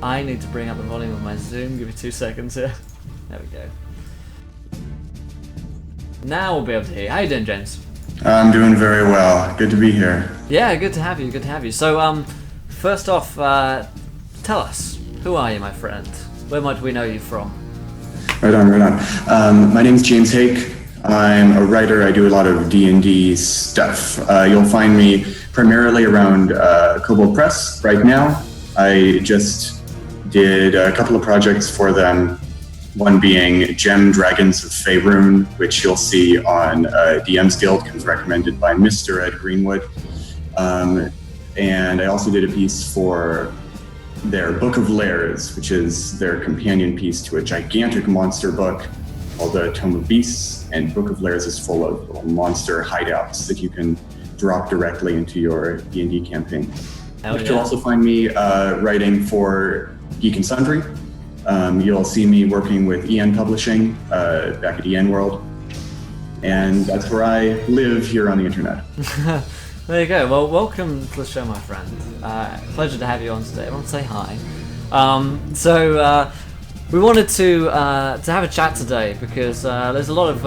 I need to bring up the volume of my Zoom. Give me 2 seconds here. There we go. Now we'll be able to hear you. How you doing, James? I'm doing very well. Good to be here. Yeah, good to have you. Good to have you. So, first off, tell us, who are you, my friend? Where might we know you from? Right on. My name's James Haeck. I'm a writer. I do a lot of D&D stuff. You'll find me primarily around Kobold Press right now. I just did a couple of projects for them. One being Gem Dragons of Faerun, which you'll see on DM's Guild, comes recommended by Mr. Ed Greenwood. And I also did a piece for their Book of Lairs, which is their companion piece to a gigantic monster book called the Tome of Beasts. And Book of Lairs is full of little monster hideouts that you can drop directly into your D&D campaign. You'll also find me writing for Geek and Sundry. You'll see me working with EN Publishing back at EN World, and that's where I live here on the internet. There you go. Well, welcome to the show, my friend. Pleasure to have you on today. Everyone say hi. We wanted to have a chat today because there's a lot of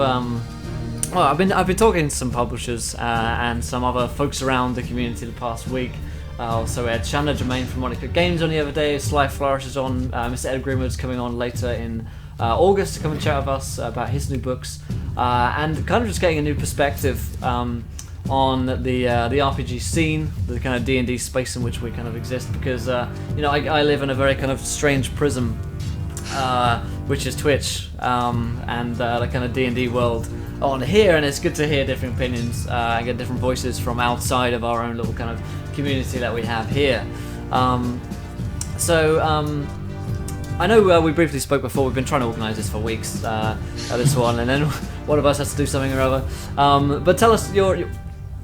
I've been talking to some publishers and some other folks around the community the past week. So we had Shanna Germain from Monica Games on the other day, Sly Flourish is on, Mr. Ed Greenwood's coming on later in August to come and chat with us about his new books, and kind of just getting a new perspective on the RPG scene, the kind of D&D space in which we kind of exist, because I live in a very kind of strange prism, which is Twitch, and the kind of D&D world on here, and it's good to hear different opinions and get different voices from outside of our own little kind of community that we have here. I know we briefly spoke before. We've been trying to organise this for weeks, this one, and then one of us has to do something or other. But tell us, can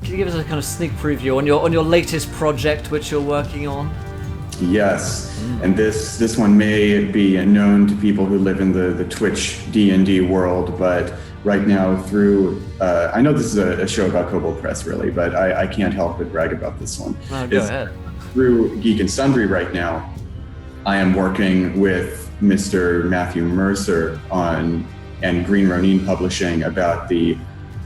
you give us a kind of sneak preview on your latest project which you're working on? Yes, and this one may be known to people who live in the Twitch D&D world, but right now through, I know this is a show about Kobold Press really, but I can't help but brag about this one. Oh, go ahead. Through Geek and Sundry right now, I am working with Mr. Matthew Mercer and Green Ronin Publishing about the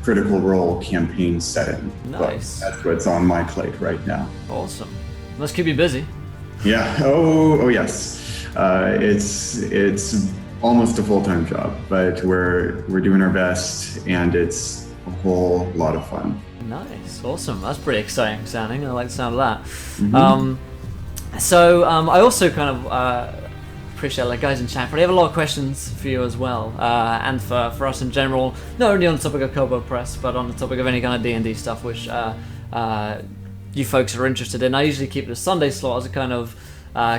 Critical Role campaign setting. Nice. But that's what's on my plate right now. Awesome. Must keep you busy. Yeah. Oh yes. It's almost a full-time job, but we're doing our best, and it's a whole lot of fun. Nice. Awesome. That's pretty exciting sounding. I like the sound of that. Mm-hmm. I also kind of appreciate guys in chat, but I have a lot of questions for you as well, and for us in general, not only on the topic of Kobold Press, but on the topic of any kind of D&D stuff which you folks are interested in. I usually keep the Sunday slot as a kind of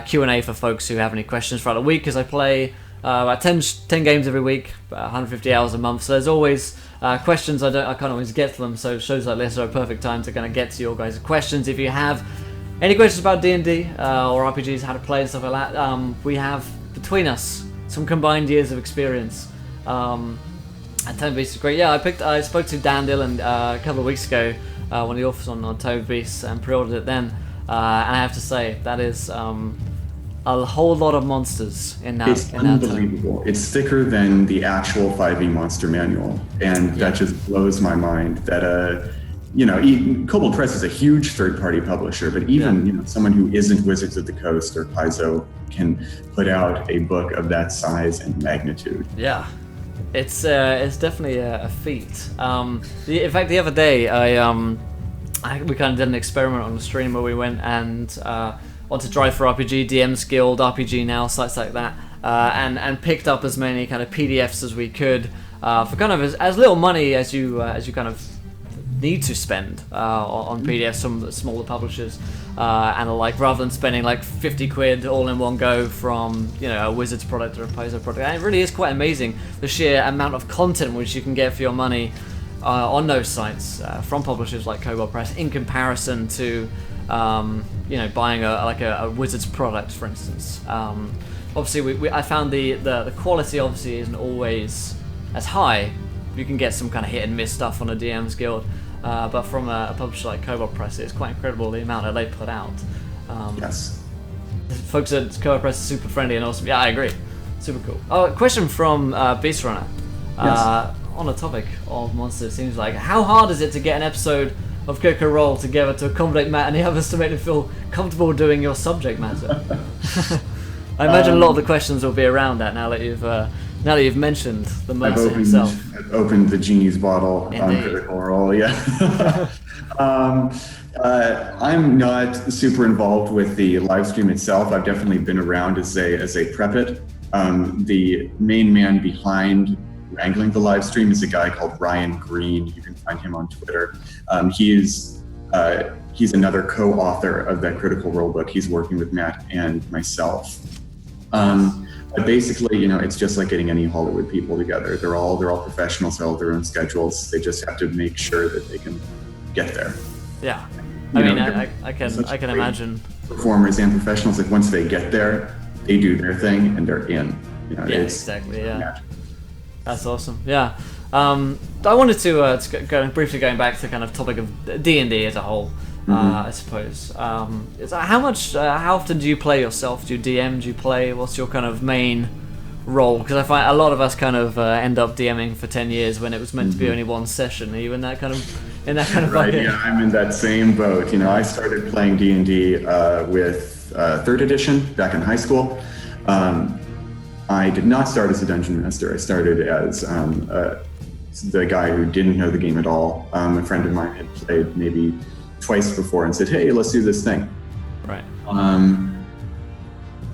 Q&A for folks who have any questions throughout the week, because I play about 10 games every week, about 150 hours a month, so there's always questions. I can't always get to them, so shows like this are a perfect time to kind of get to your guys' questions. If you have any questions about D&D or RPGs, how to play and stuff like that, we have between us some combined years of experience. And 10 Beasts is great. Yeah, I spoke to Dan Dillon a couple of weeks ago, one of the authors on 10 Beasts, and pre-ordered it then. And I have to say, that is a whole lot of monsters in that. It's unbelievable. It's thicker than the actual 5e monster manual, and that just blows my mind. That Kobold Press is a huge third-party publisher, but even someone who isn't Wizards of the Coast or Paizo can put out a book of that size and magnitude. Yeah. It's definitely a feat. In fact, the other day, we kind of did an experiment on the stream where we went and onto Drive for RPG, DM's Guild, RPG Now, sites like that, and picked up as many kind of PDFs as we could for kind of as little money as you kind of need to spend on PDFs from the smaller publishers, and rather than spending like 50 quid all in one go from a Wizards product or a Paizo product. And it really is quite amazing the sheer amount of content which you can get for your money on those sites from publishers like Kobold Press in comparison to buying a Wizards product, for instance. Obviously, I found the quality obviously isn't always as high. You can get some kind of hit and miss stuff on a DM's Guild, but from a publisher like Kobold Press, it's quite incredible the amount that they put out. Yes. folks at Kobold Press are super friendly and awesome. Yeah, I agree. Super cool. Oh, a question from Beast Runner. Yes. On the topic of monsters, seems like, how hard is it to get an episode of Critical Role together to accommodate Matt and the others to make them feel comfortable doing your subject matter? I imagine a lot of the questions will be around that now that you've mentioned the monster himself. I've opened the genie's bottle on Indeed. Critical Role. Yeah. I'm not super involved with the live stream itself. I've definitely been around as a prep it. The main man behind wrangling the live stream is a guy called Ryan Green. You can find him on Twitter. He's another co-author of that Critical Role book. He's working with Matt and myself. But basically, it's just like getting any Hollywood people together. They're all professionals. They all have their own schedules. They just have to make sure that they can get there. Yeah. I can imagine. Performers and professionals, like once they get there, they do their thing and they're in. Yeah, exactly. Yeah. That's awesome. Yeah. I wanted to briefly going back to the kind of topic of D&D as a whole. I suppose. How often do you play yourself? Do you DM? Do you play? What's your kind of main role? Because I find a lot of us kind of end up DMing for 10 years when it was meant to be only one session. Are you in that kind of right? bucket? Yeah, I'm in that same boat. I started playing D&D with 3rd edition back in high school. I did not start as a dungeon master. I started as the guy who didn't know the game at all. A friend of mine had played maybe twice before and said, "Hey, let's do this thing." Right.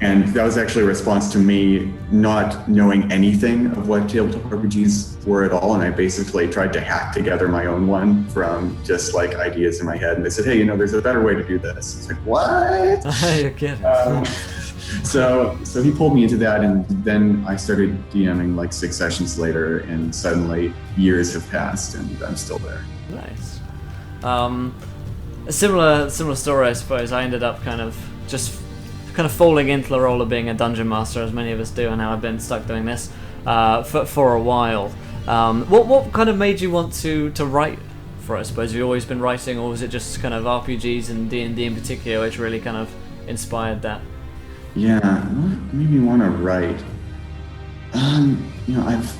And that was actually a response to me not knowing anything of what tabletop RPGs were at all. And I basically tried to hack together my own one from just like ideas in my head. And they said, "Hey, there's a better way to do this." It's like, what? You're kidding. So he pulled me into that, and then I started DMing like 6 sessions later, and suddenly years have passed, and I'm still there. Nice. A similar story, I suppose. I ended up kind of falling into the role of being a dungeon master, as many of us do, and now I've been stuck doing this for a while. What kind of made you want to write for it? I suppose have you always been writing, or was it just kind of RPGs and D&D in particular which really kind of inspired that? Yeah, what made me want to write? I've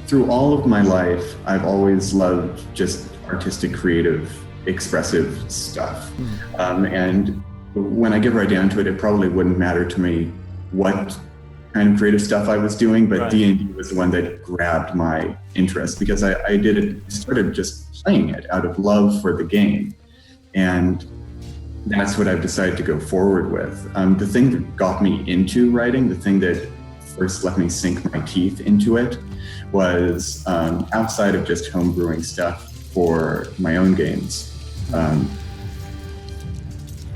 through all of my life, I've always loved just artistic, creative, expressive stuff. And when I get right down to it, it probably wouldn't matter to me what kind of creative stuff I was doing, but D&D was the one that grabbed my interest because I started just playing it out of love for the game. And that's what I've decided to go forward with. The thing that got me into writing, the thing that first let me sink my teeth into it, was outside of just homebrewing stuff for my own games. And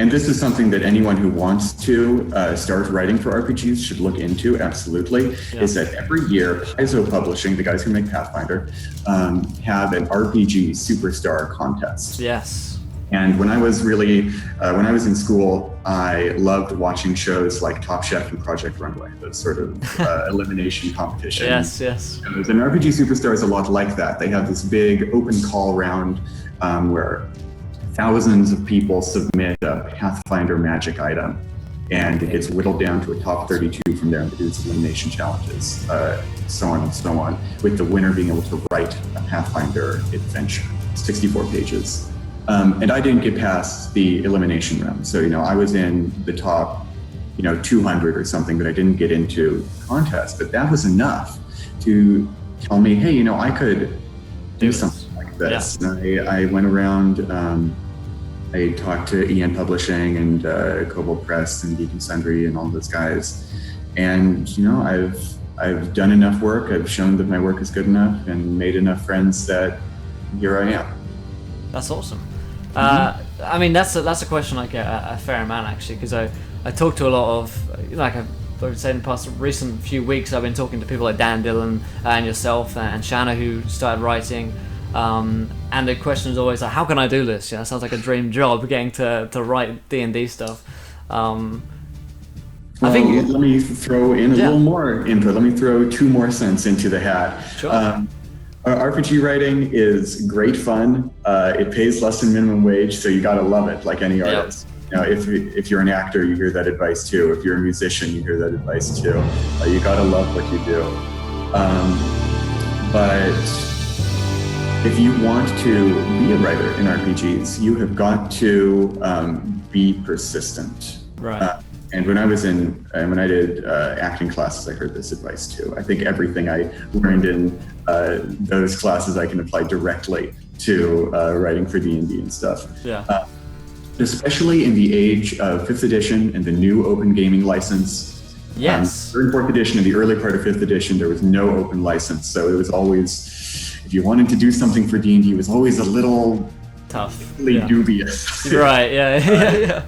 this is something that anyone who wants to start writing for RPGs should look into, absolutely, is that every year, Paizo Publishing, the guys who make Pathfinder, have an RPG Superstar contest. Yes. And when I was in school, I loved watching shows like Top Chef and Project Runway, those sort of elimination competitions. Yes. And RPG Superstar is a lot like that. They have this big open call round where thousands of people submit a Pathfinder magic item, and it gets whittled down to a top 32 from there, and they do its elimination challenges, so on and so on, with the winner being able to write a Pathfinder adventure, 64 pages. And I didn't get past the elimination round. So, I was in the top, 200 or something, but I didn't get into the contest. But that was enough to tell me, hey, I could do something like this. Yeah. And I went around, I talked to EN Publishing and Kobold Press and Geek and Sundry and all those guys. And, I've done enough work. I've shown that my work is good enough and made enough friends that here I am. That's awesome. That's a question I get a fair amount actually, because I talk to a lot of, like I've said in the past recent few weeks, I've been talking to people like Dan Dillon and yourself and Shanna who started writing, and the question is always like, how can I do this? It sounds like a dream job, getting to write D&D stuff. Let me throw in a little more input. Let me throw 2 more cents into the hat. Sure. RPG writing is great fun. It pays less than minimum wage, so you gotta love it, like any artist. If you're an actor, you hear that advice too. If you're a musician, you hear that advice too. You gotta love what you do. But if you want to be a writer in RPGs, you have got to be persistent. Right. And when I did acting classes, I heard this advice too. I think everything I learned in those classes I can apply directly to writing for D&D and stuff. Yeah. Especially in the age of 5th edition and the new open gaming license. Yes. 3rd and 4th edition, in the early part of 5th edition, there was no open license. So it was always, if you wanted to do something for D&D, it was always a little tough, dubious. Right, yeah.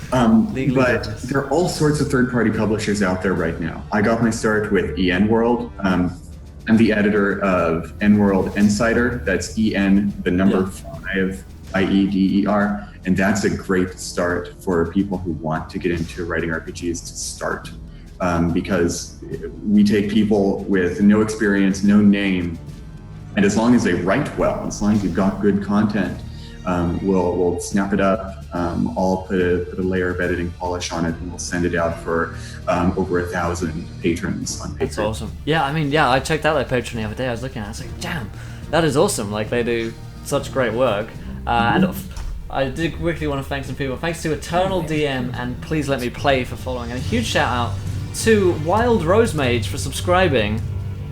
But there are all sorts of third-party publishers out there right now. I got my start with EN World. I'm the editor of EN World Insider. That's EN, the number 5, IEDER. And that's a great start for people who want to get into writing RPGs to start. Because we take people with no experience, no name, and as long as they write well, as long as you've got good content, we'll snap it up. I'll put a layer of editing polish on it, and we'll send it out for over 1,000 patrons on Patreon. That's awesome. Yeah, I checked out their Patreon the other day. I was looking at it. I was like, damn, that is awesome. Like, they do such great work. And I did quickly want to thank some people. Thanks to Eternal DM and Please Let Me Play for following. And a huge shout out to Wild Rosemage for subscribing.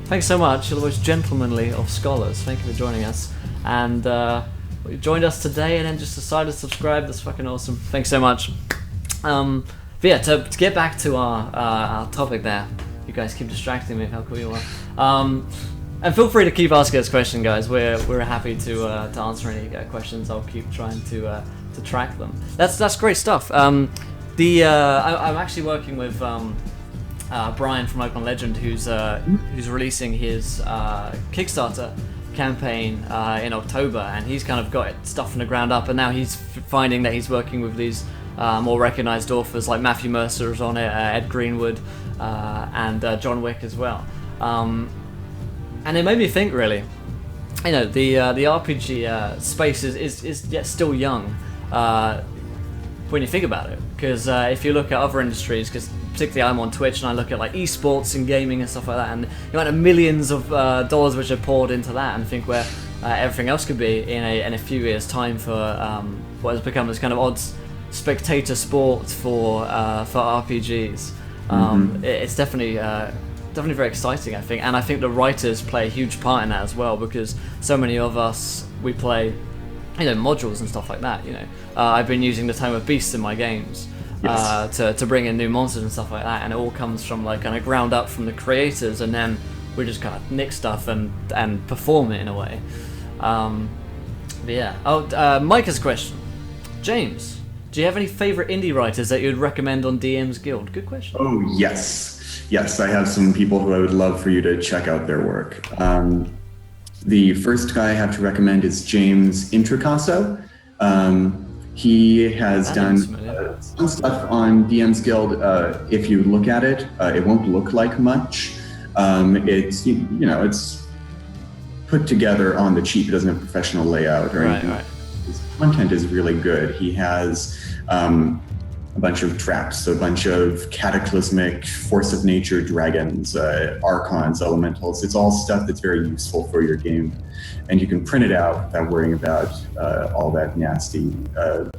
Thanks so much. You're the most gentlemanly of scholars. Thank you for joining us. And you joined us today and then just decided to subscribe. That's fucking awesome. Thanks so much. But yeah, to get back to our topic there, you guys keep distracting me. How cool you are. And feel free to keep asking us questions, guys. We're happy to answer any questions. I'll keep trying to track them. That's great stuff. I'm actually working with Brian from Open Legend, who's releasing his Kickstarter campaign in October, and he's kind of got stuff from the ground up, and now he's finding that he's working with these more recognized authors like Matthew Mercer is on it, Ed Greenwood, and John Wick as well. And it made me think, really, the RPG space is yet still young when you think about it, because if you look at other industries, because particularly I'm on Twitch and I look at like esports and gaming and stuff like that, and the amount of millions of dollars which are poured into that, and think where everything else could be in a few years' time for what has become this kind of odd spectator sport for RPGs. It's definitely very exciting, I think, and I think the writers play a huge part in that as well, because so many of us, we play modules and stuff like that. I've been using the Tome of Beasts in my games. Yes. To bring in new monsters and stuff like that, and it all comes from like kind of ground up from the creators, and then we just kind of nick stuff and perform it in a way. But yeah. Mike has a question. James, do you have any favorite indie writers that you'd recommend on DM's Guild? Good question. Oh yes, I have some people who I would love for you to check out their work. The first guy I have to recommend is James Introcaso. He has done some stuff on DM's Guild. If you look at it, it won't look like much. It's it's put together on the cheap. It doesn't have professional layout or anything. Right. His content is really good. He has a bunch of traps, a bunch of cataclysmic, force of nature dragons, archons, elementals. It's all stuff that's very useful for your game. And you can print it out without worrying about all that nasty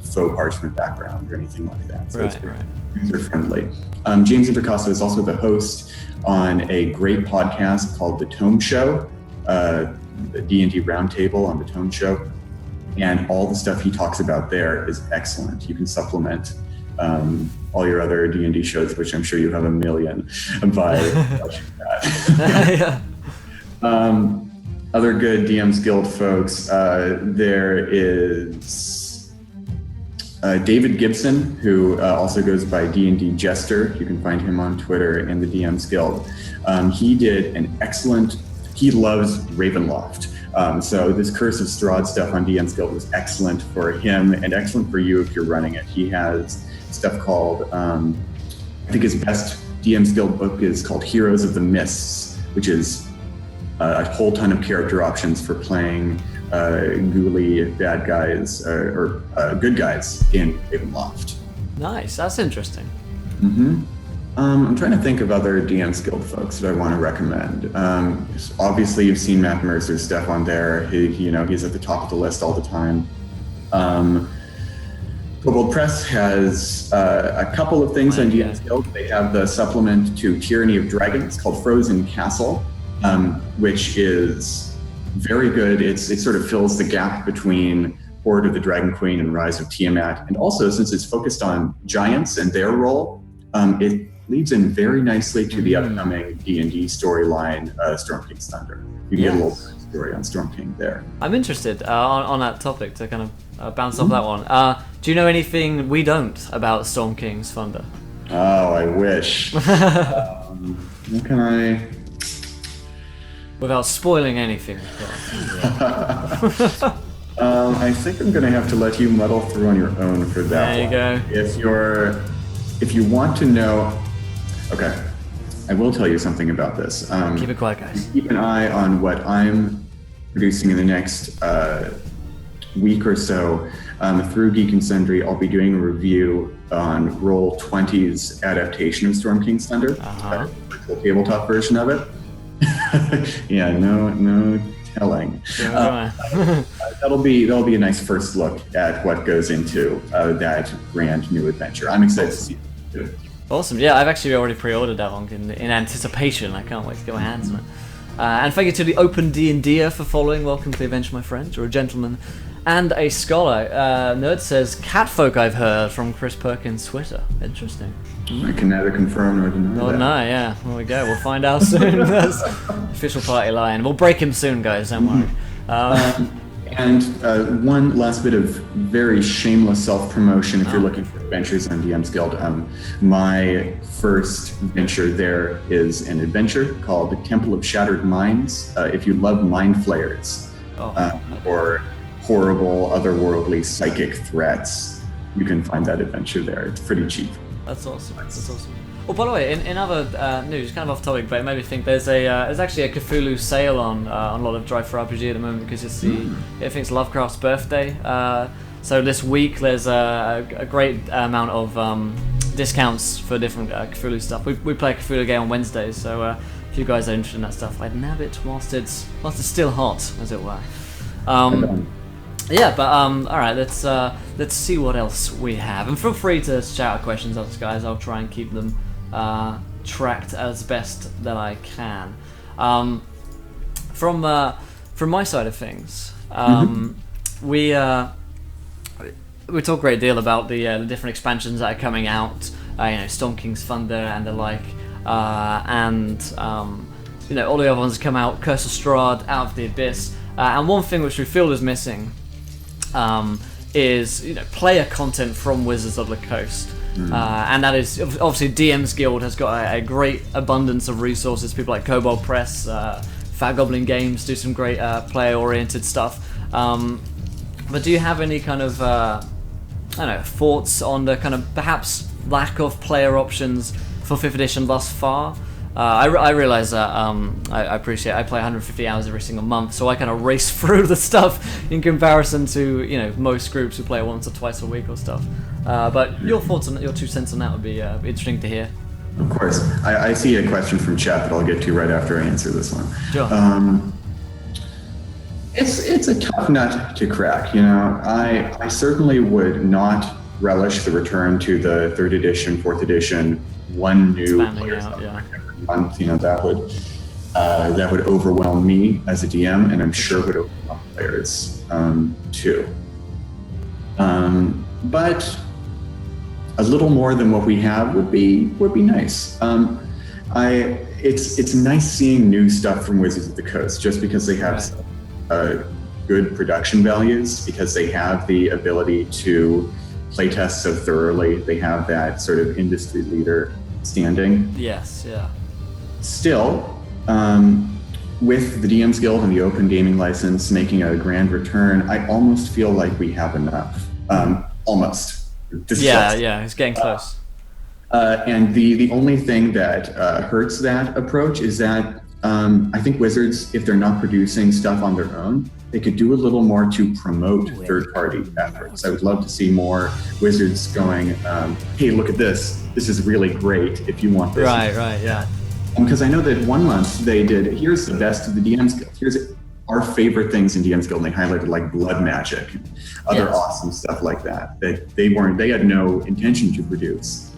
faux parchment background or anything like that. So it's very user-friendly. James Introcaso is also the host on a great podcast called The Tome Show, the D&D Roundtable on The Tome Show. And all the stuff he talks about there is excellent. You can supplement all your other D&D shows, which I'm sure you have a million, by watching that. Yeah. Other good DM's Guild folks, there is David Gibson, who also goes by D&D Jester. You can find him on Twitter in the DM's Guild. He loves Ravenloft. So this Curse of Strahd stuff on DM's Guild was excellent for him and excellent for you if you're running it. He has stuff called, I think his best DM's Guild book is called Heroes of the Mists, which is a whole ton of character options for playing ghouly bad guys or good guys in Ravenloft. Nice. That's interesting. I'm trying to think of other DM's Guild folks that I want to recommend. Obviously, you've seen Matt Mercer's stuff on there. He's at the top of the list all the time. Kobold Press has a couple of things on DM's Guild. They have the supplement to Tyranny of Dragons called Frozen Castle, which is very good. It sort of fills the gap between Horde of the Dragon Queen and Rise of Tiamat. And also, since it's focused on giants and their role, it leads in very nicely to the upcoming D&D storyline, Storm King's Thunder. You get a little story on Storm King there. I'm interested on that topic to kind of bounce off that one. Do you know anything we don't about Storm King's Thunder? Oh, I wish. What can I... Without spoiling anything. I think I'm going to have to let you muddle through on your own for that. There you go. If you want to know, okay, I will tell you something about this. Keep it quiet, guys. Keep an eye on what I'm producing in the next week or so. Through Geek and Sundry, I'll be doing a review on Roll20's adaptation of Storm King's Thunder, the tabletop version of it. Yeah, no telling. That'll be a nice first look at what goes into that brand new adventure. I'm excited to see it. Awesome. Yeah, I've actually already pre-ordered that one in anticipation. I can't wait to get my hands on it. And thank you to the Open D&D'er for following. Welcome to the adventure, my friend. You're a gentleman and a scholar. Nerd says, catfolk I've heard from Chris Perkins' Twitter. Interesting. I can neither confirm nor deny that. No, yeah. There we go. We'll find out soon. That's official party line. We'll break him soon, guys. Don't worry. And one last bit of very shameless self-promotion if you're looking for adventures on DM's Guild. My first venture there is an adventure called the Temple of Shattered Minds. If you love mind flayers or horrible, otherworldly psychic threats, you can find that adventure there. It's pretty cheap. That's awesome. That's awesome. Oh, by the way, in other news, kind of off topic, but it made me think there's actually a Cthulhu sale on a lot of Drive for RPG at the moment because it's I think it's Lovecraft's birthday. So this week there's a great amount of discounts for different Cthulhu stuff. We play a Cthulhu game on Wednesdays, so if you guys are interested in that stuff, I'd nab it whilst it's still hot, as it were. Yeah, but all right, let's see what else we have, and feel free to shout out questions, us guys. I'll try and keep them tracked as best that I can. From my side of things, we talk a great deal about the different expansions that are coming out. Storm King's Thunder and the like, and all the other ones come out. Curse of Strahd, Out of the Abyss, and one thing which we feel is missing is player content from Wizards of the Coast. And that is obviously DM's Guild has got a great abundance of resources. People like Kobold Press, Fat Goblin Games do some great player-oriented stuff. But do you have any kind of thoughts on the kind of perhaps lack of player options for 5th edition thus far? I realize that I appreciate I play 150 hours every single month, so I kind of race through the stuff in comparison to most groups who play once or twice a week or stuff. But your thoughts on your 2 cents on that would be interesting to hear. Of course, I see a question from chat that I'll get to right after I answer this one. Sure. It's a tough nut to crack. I certainly would not relish the return to the 3rd edition, 4th edition, one new player month. That would overwhelm me as a DM, and I'm sure would overwhelm players too. But a little more than what we have would be nice. It's nice seeing new stuff from Wizards of the Coast, just because they have good production values, because they have the ability to playtest so thoroughly. They have that sort of industry leader standing. Yes, yeah. Still, with the DM's Guild and the Open Gaming License making a grand return, I almost feel like we have enough. Almost. Yeah, it's getting close. And the only thing that hurts that approach is that I think Wizards, if they're not producing stuff on their own, they could do a little more to promote third-party efforts. I would love to see more Wizards going, hey, look at this. This is really great if you want this. Right, yeah. Because I know that 1 month they did, here's the best of the DM's Guild. Here's our favorite things in DM's Guild, and they highlighted like blood magic and other awesome stuff like that they had no intention to produce.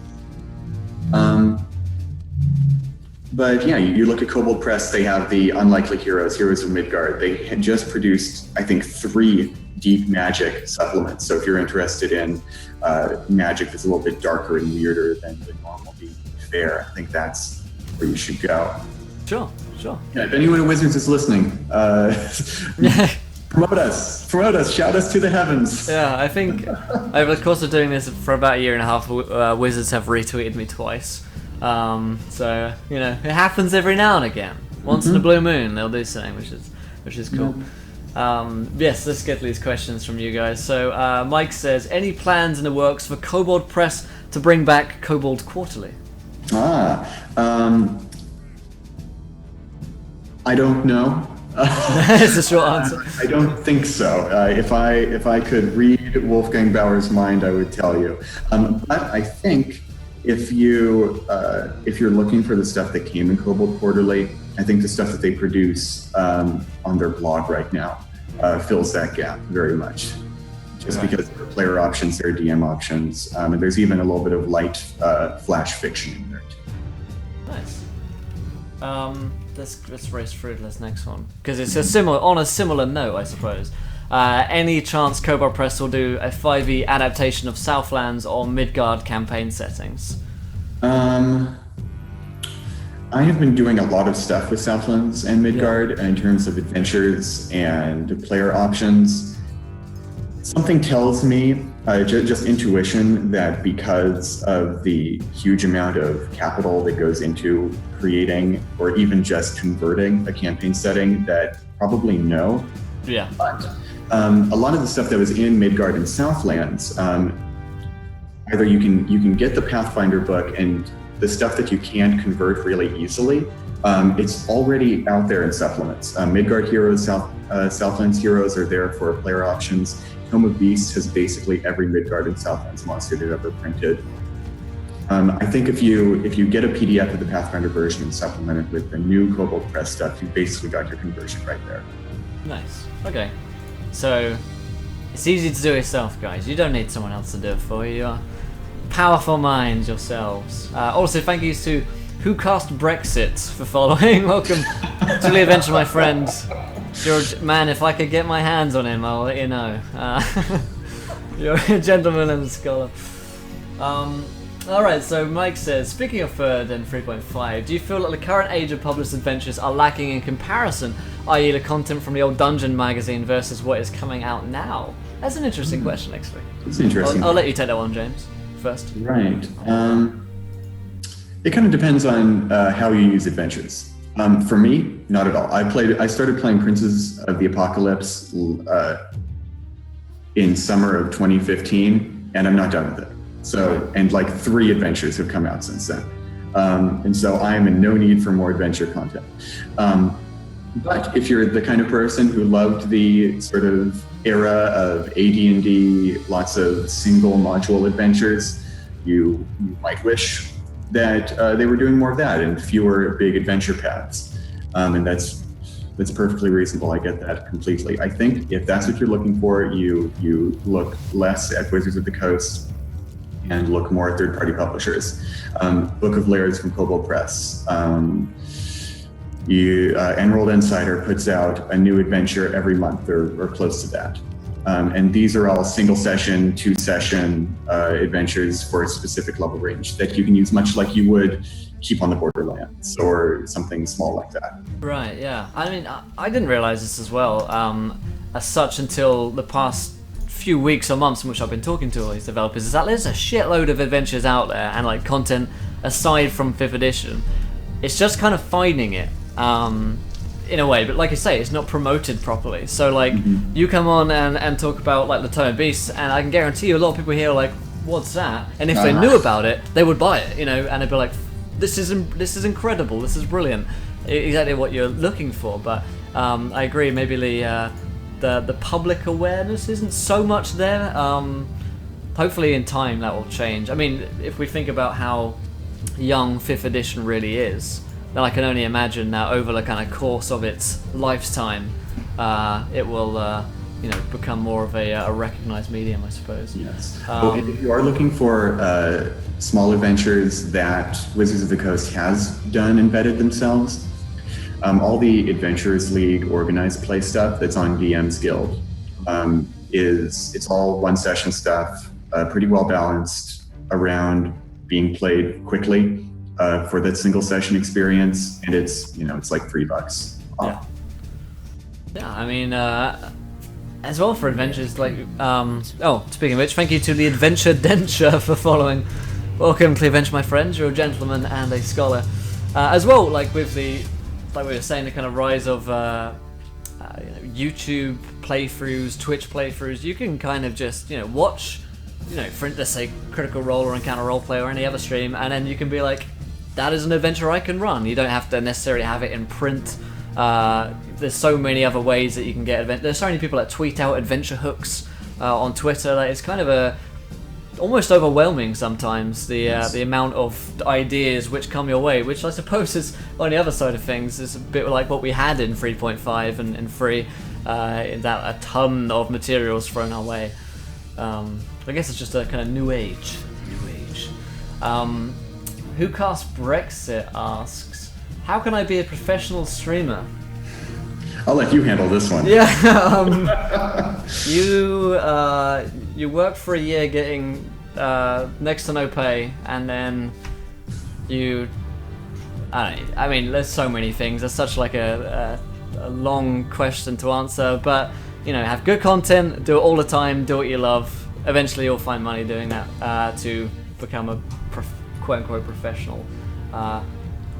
But yeah, you look at Kobold Press, they have the Unlikely Heroes of Midgard. They had just produced, I think, 3 deep magic supplements. So if you're interested in magic that's a little bit darker and weirder than the normal D&D fare, I think that's where you should go. Sure. Yeah, if anyone at Wizards is listening, promote us, shout us to the heavens. Yeah, I think over the course of doing this for about a year and a half, Wizards have retweeted me twice. So it happens every now and again. Once in a blue moon, they'll do something, which is cool. Yes, let's get these questions from you guys. So Mike says, any plans in the works for Kobold Press to bring back Kobold Quarterly? I don't know. It's a short answer. I don't think so. If I could read Wolfgang Bauer's mind, I would tell you. But I think if you're looking for the stuff that came in Kobold Quarterly, I think the stuff that they produce on their blog right now fills that gap very much. Just because there are player options, there are DM options, and there's even a little bit of light flash fiction in there too. Nice. Let's race through this next one because it's on a similar note, I suppose. Any chance Kobold Press will do a 5e adaptation of Southlands or Midgard campaign settings? I have been doing a lot of stuff with Southlands and Midgard in terms of adventures and player options. Something tells me, just intuition, that because of the huge amount of capital that goes into creating or even just converting a campaign setting, that probably no. Yeah. But a lot of the stuff that was in Midgard and Southlands, either you can get the Pathfinder book, and the stuff that you can't convert really easily, it's already out there in supplements. Midgard Heroes, Southlands Heroes are there for player options. Tome of Beasts has basically every Midgard and Southlands monster they've ever printed. I think if you get a PDF of the Pathfinder version and supplement it with the new Kobold Press stuff, you basically got your conversion right there. Nice. Okay. So it's easy to do yourself, guys. You don't need someone else to do it for you. You're powerful minds yourselves. Also, thank you to Who Cast Brexit for following. Welcome to the adventure, my friend. George, man, if I could get my hands on him, I'll let you know. You're a gentleman and a scholar. Alright, so Mike says, speaking of third and 3.5, do you feel that the current age of published adventures are lacking in comparison, i.e. the content from the old Dungeon magazine versus what is coming out now? That's an interesting question, actually. It's interesting. I'll let you take that one, James, first. Right. It kind of depends on how you use adventures. For me, not at all. I started playing Princes of the Apocalypse in summer of 2015, and I'm not done with it. So, and like 3 adventures have come out since then. And so I'm in no need for more adventure content. But if you're the kind of person who loved the sort of era of AD&D, lots of single module adventures, you might wish that they were doing more of that and fewer big adventure paths. And that's perfectly reasonable. I get that completely. I think if that's what you're looking for, you look less at Wizards of the Coast and look more at third-party publishers. Book of Lairs from Kobold Press. Emerald Insider puts out a new adventure every month or close to that. And these are all single session, 2-session adventures for a specific level range that you can use much like you would Keep on the Borderlands or something small like that. Right, yeah. I mean, I didn't realize this as well, as such, until the past few weeks or months in which I've been talking to all these developers, is that there's a shitload of adventures out there and like content aside from 5th edition. It's just kind of finding it. In a way, but like I say, it's not promoted properly. So like, you come on and talk about like the Tome of Beasts, and I can guarantee you a lot of people here are like, what's that? And if they knew about it, they would buy it, and they'd be like, this is incredible, this is brilliant, exactly what you're looking for. But I agree, maybe the public awareness isn't so much there. Hopefully in time that will change. I mean, if we think about how young 5th edition really is, then I can only imagine that over the kind of course of its lifetime, it will become more of a recognized medium, I suppose. Yes. If you are looking for small adventures that Wizards of the Coast has done and vetted themselves, all the Adventurers League organized play stuff that's on DM's Guild it's all one session stuff, pretty well balanced around being played quickly for that single session experience, and it's like $3 off. Yeah, I mean, as well for adventures like speaking of which, thank you to the Adventure Denture for following. Welcome to the adventure, my friends. You're a gentleman and a scholar. As well, like with the, like we were saying, the kind of rise of YouTube playthroughs, Twitch playthroughs. You can kind of just watch, for let's say Critical Role or Encounter Roleplay or any other stream, and then you can be like, that is an adventure I can run. You don't have to necessarily have it in print. There's so many other ways that you can get there's so many people that tweet out adventure hooks on Twitter. Like, it's kind of almost overwhelming sometimes, the amount of ideas which come your way, which I suppose is, on the other side of things, is a bit like what we had in 3.5 and 3, in that a ton of materials thrown our way. I guess it's just a kind of new age. Who Cast Brexit asks, how can I be a professional streamer? I'll let you handle this one. Yeah, you worked for a year getting next to no pay, and then I mean, there's so many things. There's such like a long question to answer, but have good content, do it all the time, do what you love. Eventually, you'll find money doing that to become a quote-unquote professional.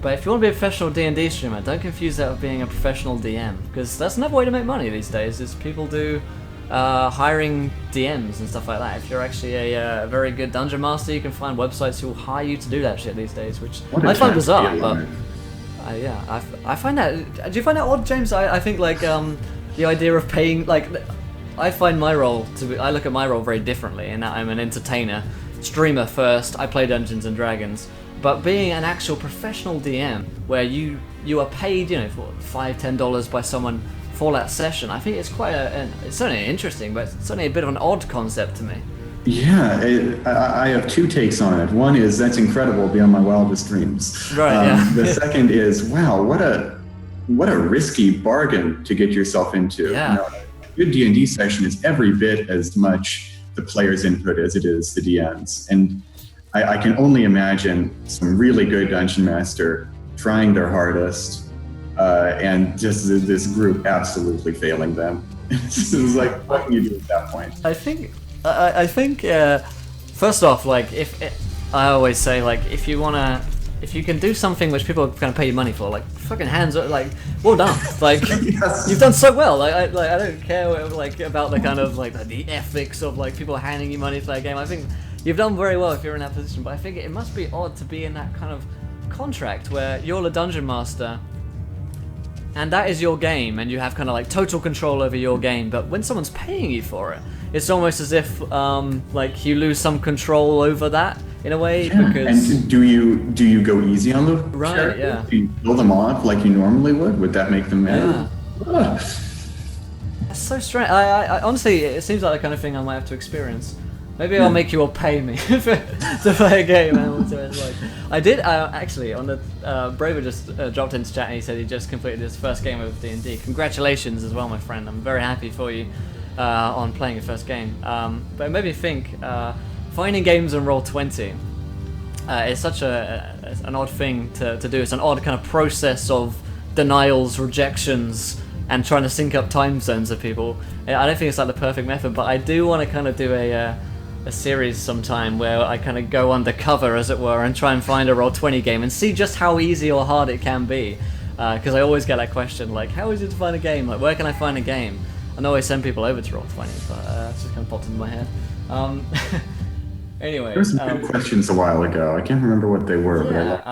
But if you want to be a professional D&D streamer, don't confuse that with being a professional DM, because that's another way to make money these days, is people do hiring DMs and stuff like that. If you're actually a very good dungeon master, you can find websites who will hire you to do that shit these days, which I find bizarre, but I find that... Do you find that odd, James? I think like the idea of paying, like, I find my role I look at my role very differently, in that I'm an entertainer, streamer first. I play Dungeons and Dragons. But being an actual professional DM, where you are paid, for $5-10 by someone for that session, I think it's quite it's certainly interesting, but it's certainly a bit of an odd concept to me. Yeah, I have two takes on it. One is, that's incredible beyond my wildest dreams. Right. Yeah. The second is, wow, what a risky bargain to get yourself into. Yeah. A good D&D session is every bit as much the player's input as it is the DM's, and I can only imagine some really good dungeon master trying their hardest, and just this group absolutely failing them. It's like, what can you do at that point? I think first off, like, I always say, like, if you can do something which people are going to pay you money for, like, fucking hands up, like, well done. Like, yes. You've done so well. Like, I don't care about the kind of like the ethics of like people handing you money for that game. I think you've done very well if you're in that position, but I think it must be odd to be in that kind of contract where you're the dungeon master and that is your game and you have kind of like total control over your game, but when someone's paying you for it, it's almost as if like you lose some control over that in a way. Yeah. Because and do you go easy on the right characters? Yeah, do you pull them off like you normally would that make them mad? Yeah. That's so strange. I honestly, it seems like the kind of thing I might have to experience. Maybe I'll make you all pay me to play a game. And it's like, I did actually on the Braver just dropped into chat and he said he just completed his first game of D&D. Congratulations as well, my friend. I'm very happy for you on playing your first game. But it made me think, finding games on Roll20 is such an odd thing to do. It's an odd kind of process of denials, rejections, and trying to sync up time zones of people. I don't think it's like the perfect method, but I do want to kind of do a series sometime where I kind of go undercover, as it were, and try and find a Roll20 game and see just how easy or hard it can be. Because I always get that question, like, how is it to find a game? Like, where can I find a game? And I always send people over to Roll20, but that's just kind of popped into my head. Anyway, There were some good questions a while ago. I can't remember what they were, but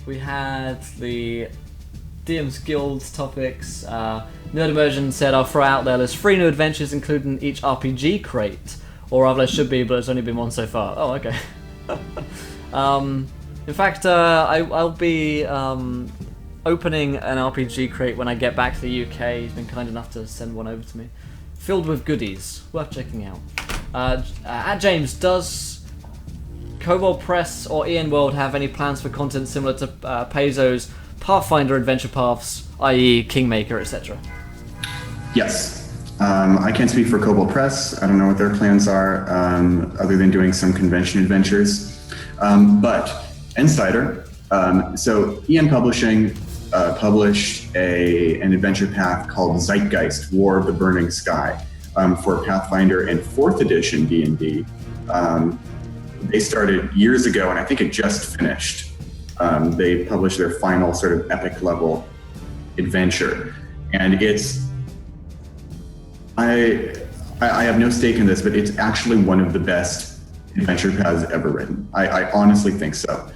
we had the DM's Guilds topics. Nerd Immersion said, I'll throw out there's 3 new adventures including each RPG crate. Or rather, there should be, but it's only been 1 so far. Oh, okay. In fact, I'll be opening an RPG crate when I get back to the UK. He's been kind enough to send one over to me. Filled with goodies. Worth checking out. At James, does Kobold Press or Ian World have any plans for content similar to Paizo's Pathfinder adventure paths, i.e. Kingmaker, etc.? yes. I can't speak for Kobold Press. I don't know what their plans are, other than doing some convention adventures. But Insider, so Ian Publishing published an adventure path called Zeitgeist: War of the Burning Sky for Pathfinder and 4th edition D&D. They started years ago, and I think it just finished. They published their final sort of epic level adventure, and I have no stake in this, but it's actually one of the best adventure paths ever written. I honestly think so.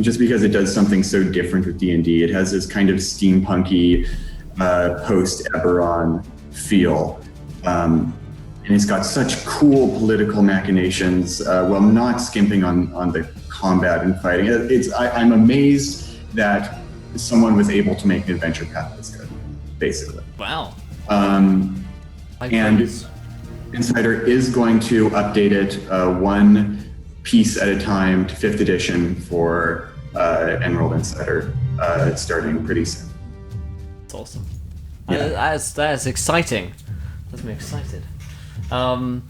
Just because it does something so different with D&D. It has this kind of steampunky post-Eberron feel. And it's got such cool political machinations, while not skimping on the combat and fighting. I'm amazed that someone was able to make an adventure path this good, basically. Wow. And Insider is going to update it 1 piece at a time to 5th edition for Emerald Insider, starting pretty soon. That's awesome. Yeah. That's exciting. That's me excited. But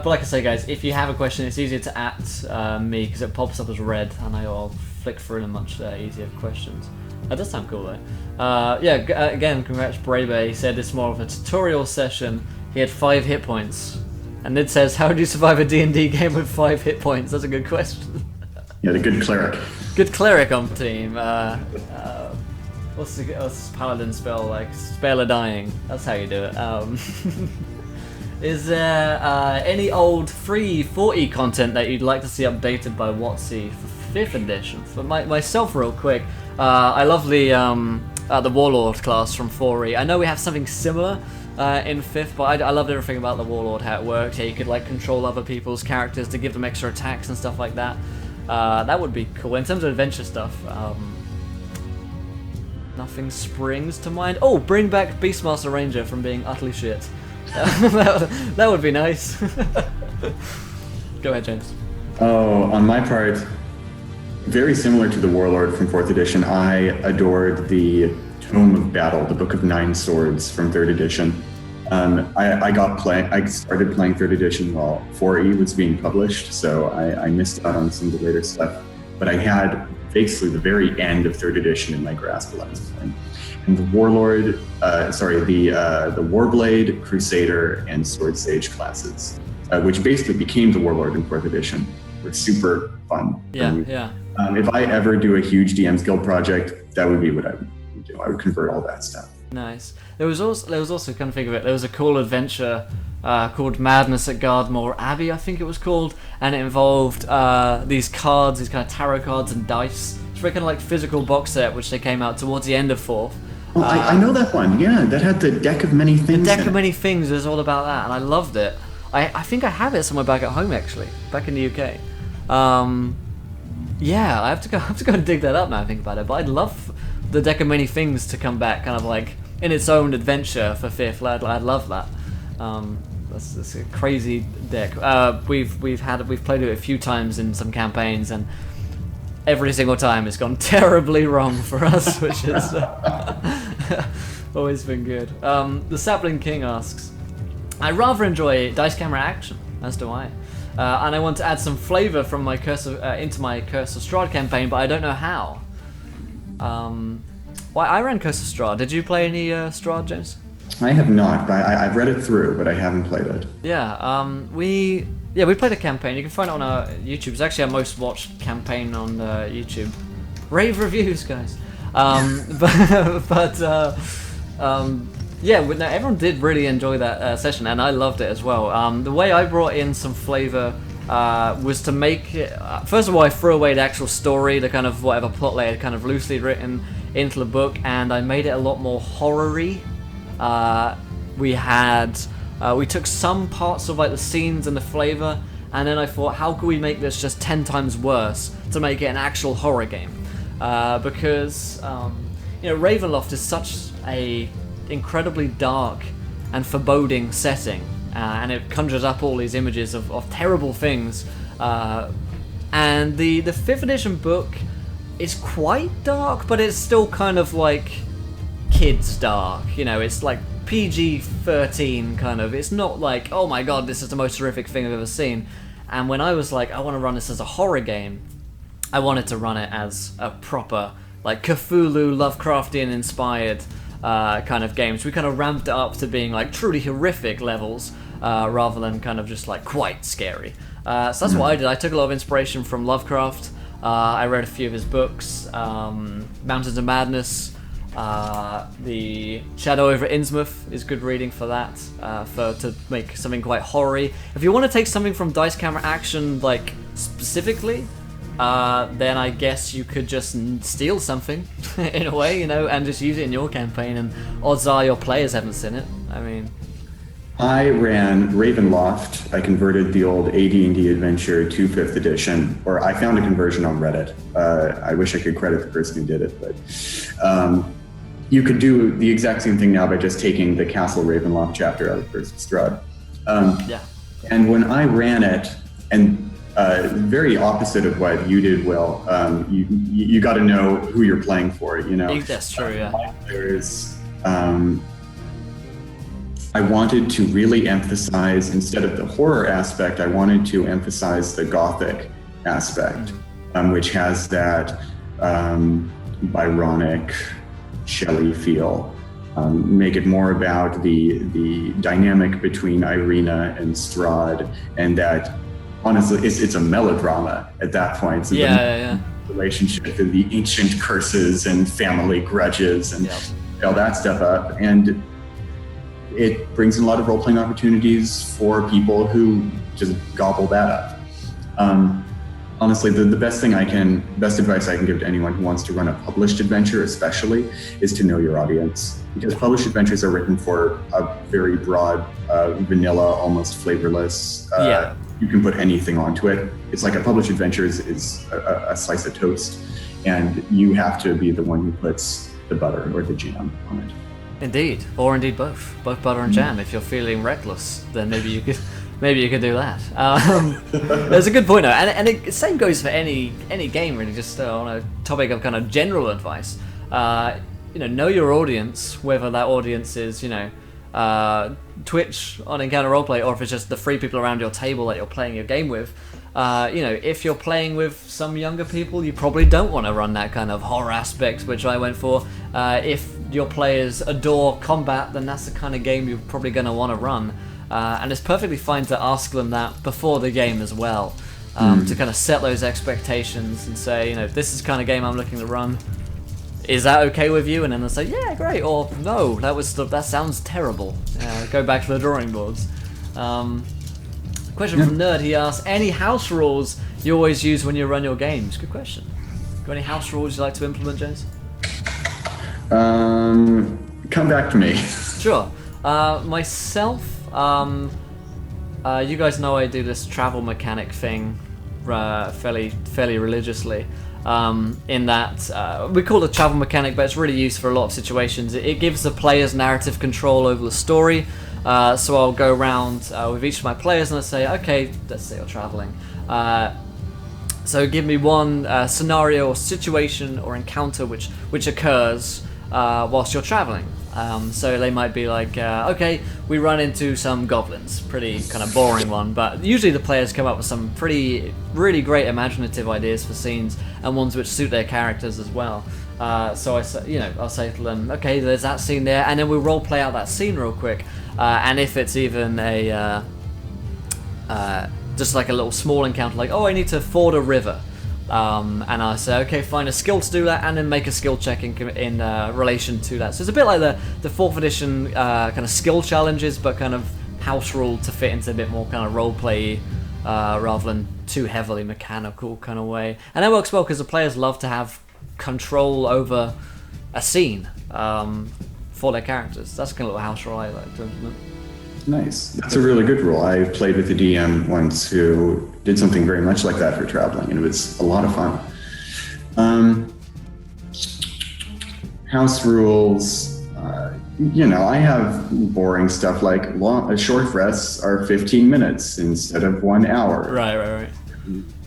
like I say, guys, if you have a question, it's easier to at me because it pops up as red, and I'll flick through them much easier questions. That does sound cool though. Again, congrats Braybe. He said it's more of a tutorial session. He had 5 hit points. And Nid says, how would you survive a D&D game with 5 hit points? That's a good question. Yeah, the good cleric. Good cleric on team. What's this paladin spell like? Spell of Dying. That's how you do it. Is there any old free 40 content that you'd like to see updated by WotC for 5th edition? For myself, real quick, I love the Warlord class from 4E. I know we have something similar in 5th, but I loved everything about the Warlord, how it worked. Yeah, you could like control other people's characters to give them extra attacks and stuff like that. That would be cool. In terms of adventure stuff, nothing springs to mind. Oh, bring back Beastmaster Ranger from being utterly shit. That would be nice. Go ahead, James. Oh, on my part, very similar to the Warlord from 4th edition, I adored the Tome of Battle, the Book of 9 Swords from 3rd edition. I started playing 3rd edition while 4E was being published, so I missed out on some of the later stuff. But I had basically the very end of 3rd edition in my grasp while I was playing. And the Warlord, the Warblade, Crusader, and Sword Sage classes, which basically became the Warlord in 4th edition, were super fun. Yeah. If I ever do a huge DM's Guild project, that would be what I would do. I would convert all that stuff. Nice. There was also kind of think of it. There was a cool adventure called Madness at Gardmore Abbey, I think it was called, and it involved these cards, these kind of tarot cards and dice. It's very kind of like physical box set, which they came out towards the end of 4th. Oh, I know that one. Yeah, that had the Deck of Many Things. The Deck of Many Things was all about that, and I loved it. I think I have it somewhere back at home actually, back in the UK. Yeah, I have to go and dig that up now. I think about it, but I'd love the Deck of Many Things to come back, kind of like in its own adventure for 5th. I'd love that. That's a crazy deck. We've played it a few times in some campaigns, and every single time it's gone terribly wrong for us, which is always been good. The Sapling King asks, I rather enjoy dice camera action, as do I. And I want to add some flavour from my into my Curse of Strahd campaign, but I don't know how. I ran Curse of Strahd. Did you play any Strahd, James? I have not, but I've read it through, but I haven't played it. Yeah, we played a campaign. You can find it on our YouTube. It's actually our most watched campaign on YouTube. Rave reviews, guys. Yeah, no, everyone did really enjoy that session, and I loved it as well. The way I brought in some flavor was to make it, first of all, I threw away the actual story, the kind of whatever plot they had kind of loosely written into the book, and I made it a lot more horror-y. We took some parts of like the scenes and the flavor, and then I thought, how could we make this just 10 times worse to make it an actual horror game? Because Ravenloft is such a incredibly dark and foreboding setting, and it conjures up all these images of terrible things. And the 5th edition book is quite dark, but it's still kind of like kids dark. It's like PG-13 kind of. It's not like, oh my god, this is the most horrific thing I've ever seen. And when I was like, I want to run this as a horror game, I wanted to run it as a proper, like, Cthulhu, Lovecraftian inspired kind of games. We kind of ramped it up to being like truly horrific levels, rather than kind of just like quite scary. So that's what I did. I took a lot of inspiration from Lovecraft. I read a few of his books, Mountains of Madness, the Shadow over Innsmouth is good reading for that, to make something quite horror-y. If you want to take something from Dice Camera Action, like, specifically, then I guess you could just steal something, in a way, and just use it in your campaign, and odds are your players haven't seen it. I mean... I ran Ravenloft. I converted the old AD&D adventure to 5th edition, or I found a conversion on Reddit. I wish I could credit the person who did it, but you could do the exact same thing now by just taking the Castle Ravenloft chapter out of Curse of Strahd. Yeah. And when I ran it, and very opposite of what you did, Will, you got to know who you're playing for, That's true, yeah. I wanted to really emphasize, instead of the horror aspect, I wanted to emphasize the gothic aspect, which has that Byronic, Shelley feel. Make it more about the dynamic between Irina and Strahd, and that, honestly, it's a melodrama at that point. So yeah. Relationship and the ancient curses and family grudges and all that stuff up. And it brings in a lot of role-playing opportunities for people who just gobble that up. Honestly, the best advice I can give to anyone who wants to run a published adventure especially is to know your audience. Because published adventures are written for a very broad, vanilla, almost flavorless, you can put anything onto it. It's like a published adventure is a slice of toast, and you have to be the one who puts the butter or the jam on it. Indeed, or indeed both butter and jam. If you're feeling reckless, then maybe you could do that. There's a good point though, and the same goes for any game really. Just on a topic of kind of general advice, know your audience, whether that audience is Twitch on Encounter Roleplay, or if it's just the 3 people around your table that you're playing your game with. If you're playing with some younger people, you probably don't want to run that kind of horror aspect, which I went for. If your players adore combat, then that's the kind of game you're probably going to want to run. And it's perfectly fine to ask them that before the game as well, to kind of set those expectations and say, this is the kind of game I'm looking to run. Is that okay with you? And then they'll say, yeah, great, or no, that sounds terrible. Go back to the drawing boards. Question from Nerd, he asks, any house rules you always use when you run your games? Good question. Got any house rules you like to implement, James? Come back to me. Sure. Myself, you guys know I do this travel mechanic thing fairly religiously. In that we call it a travel mechanic, but it's really used for a lot of situations. It gives the players narrative control over the story. So I'll go around with each of my players and I'll say, okay, let's say you're traveling. So give me one scenario or situation or encounter which occurs whilst you're traveling. So they might be like, okay, we run into some goblins. Pretty kind of boring one, but usually the players come up with some really great imaginative ideas for scenes and ones which suit their characters as well. So I'll say to them, okay, there's that scene there, and then we'll role play out that scene real quick. And if it's even a just like a little small encounter, like, oh, I need to ford a river. and I say, okay, find a skill to do that, and then make a skill check in relation to that. So it's a bit like the 4th edition kind of skill challenges, but kind of house rule to fit into a bit more kind of roleplay rather than too heavily mechanical kind of way. And that works well because the players love to have control over a scene for their characters. That's the kind of little house rule I like to implement. Nice. That's a really good rule. I played with a DM once who did something very much like that for traveling, and it was a lot of fun. House rules, I have boring stuff like short rests are 15 minutes instead of 1 hour. Right.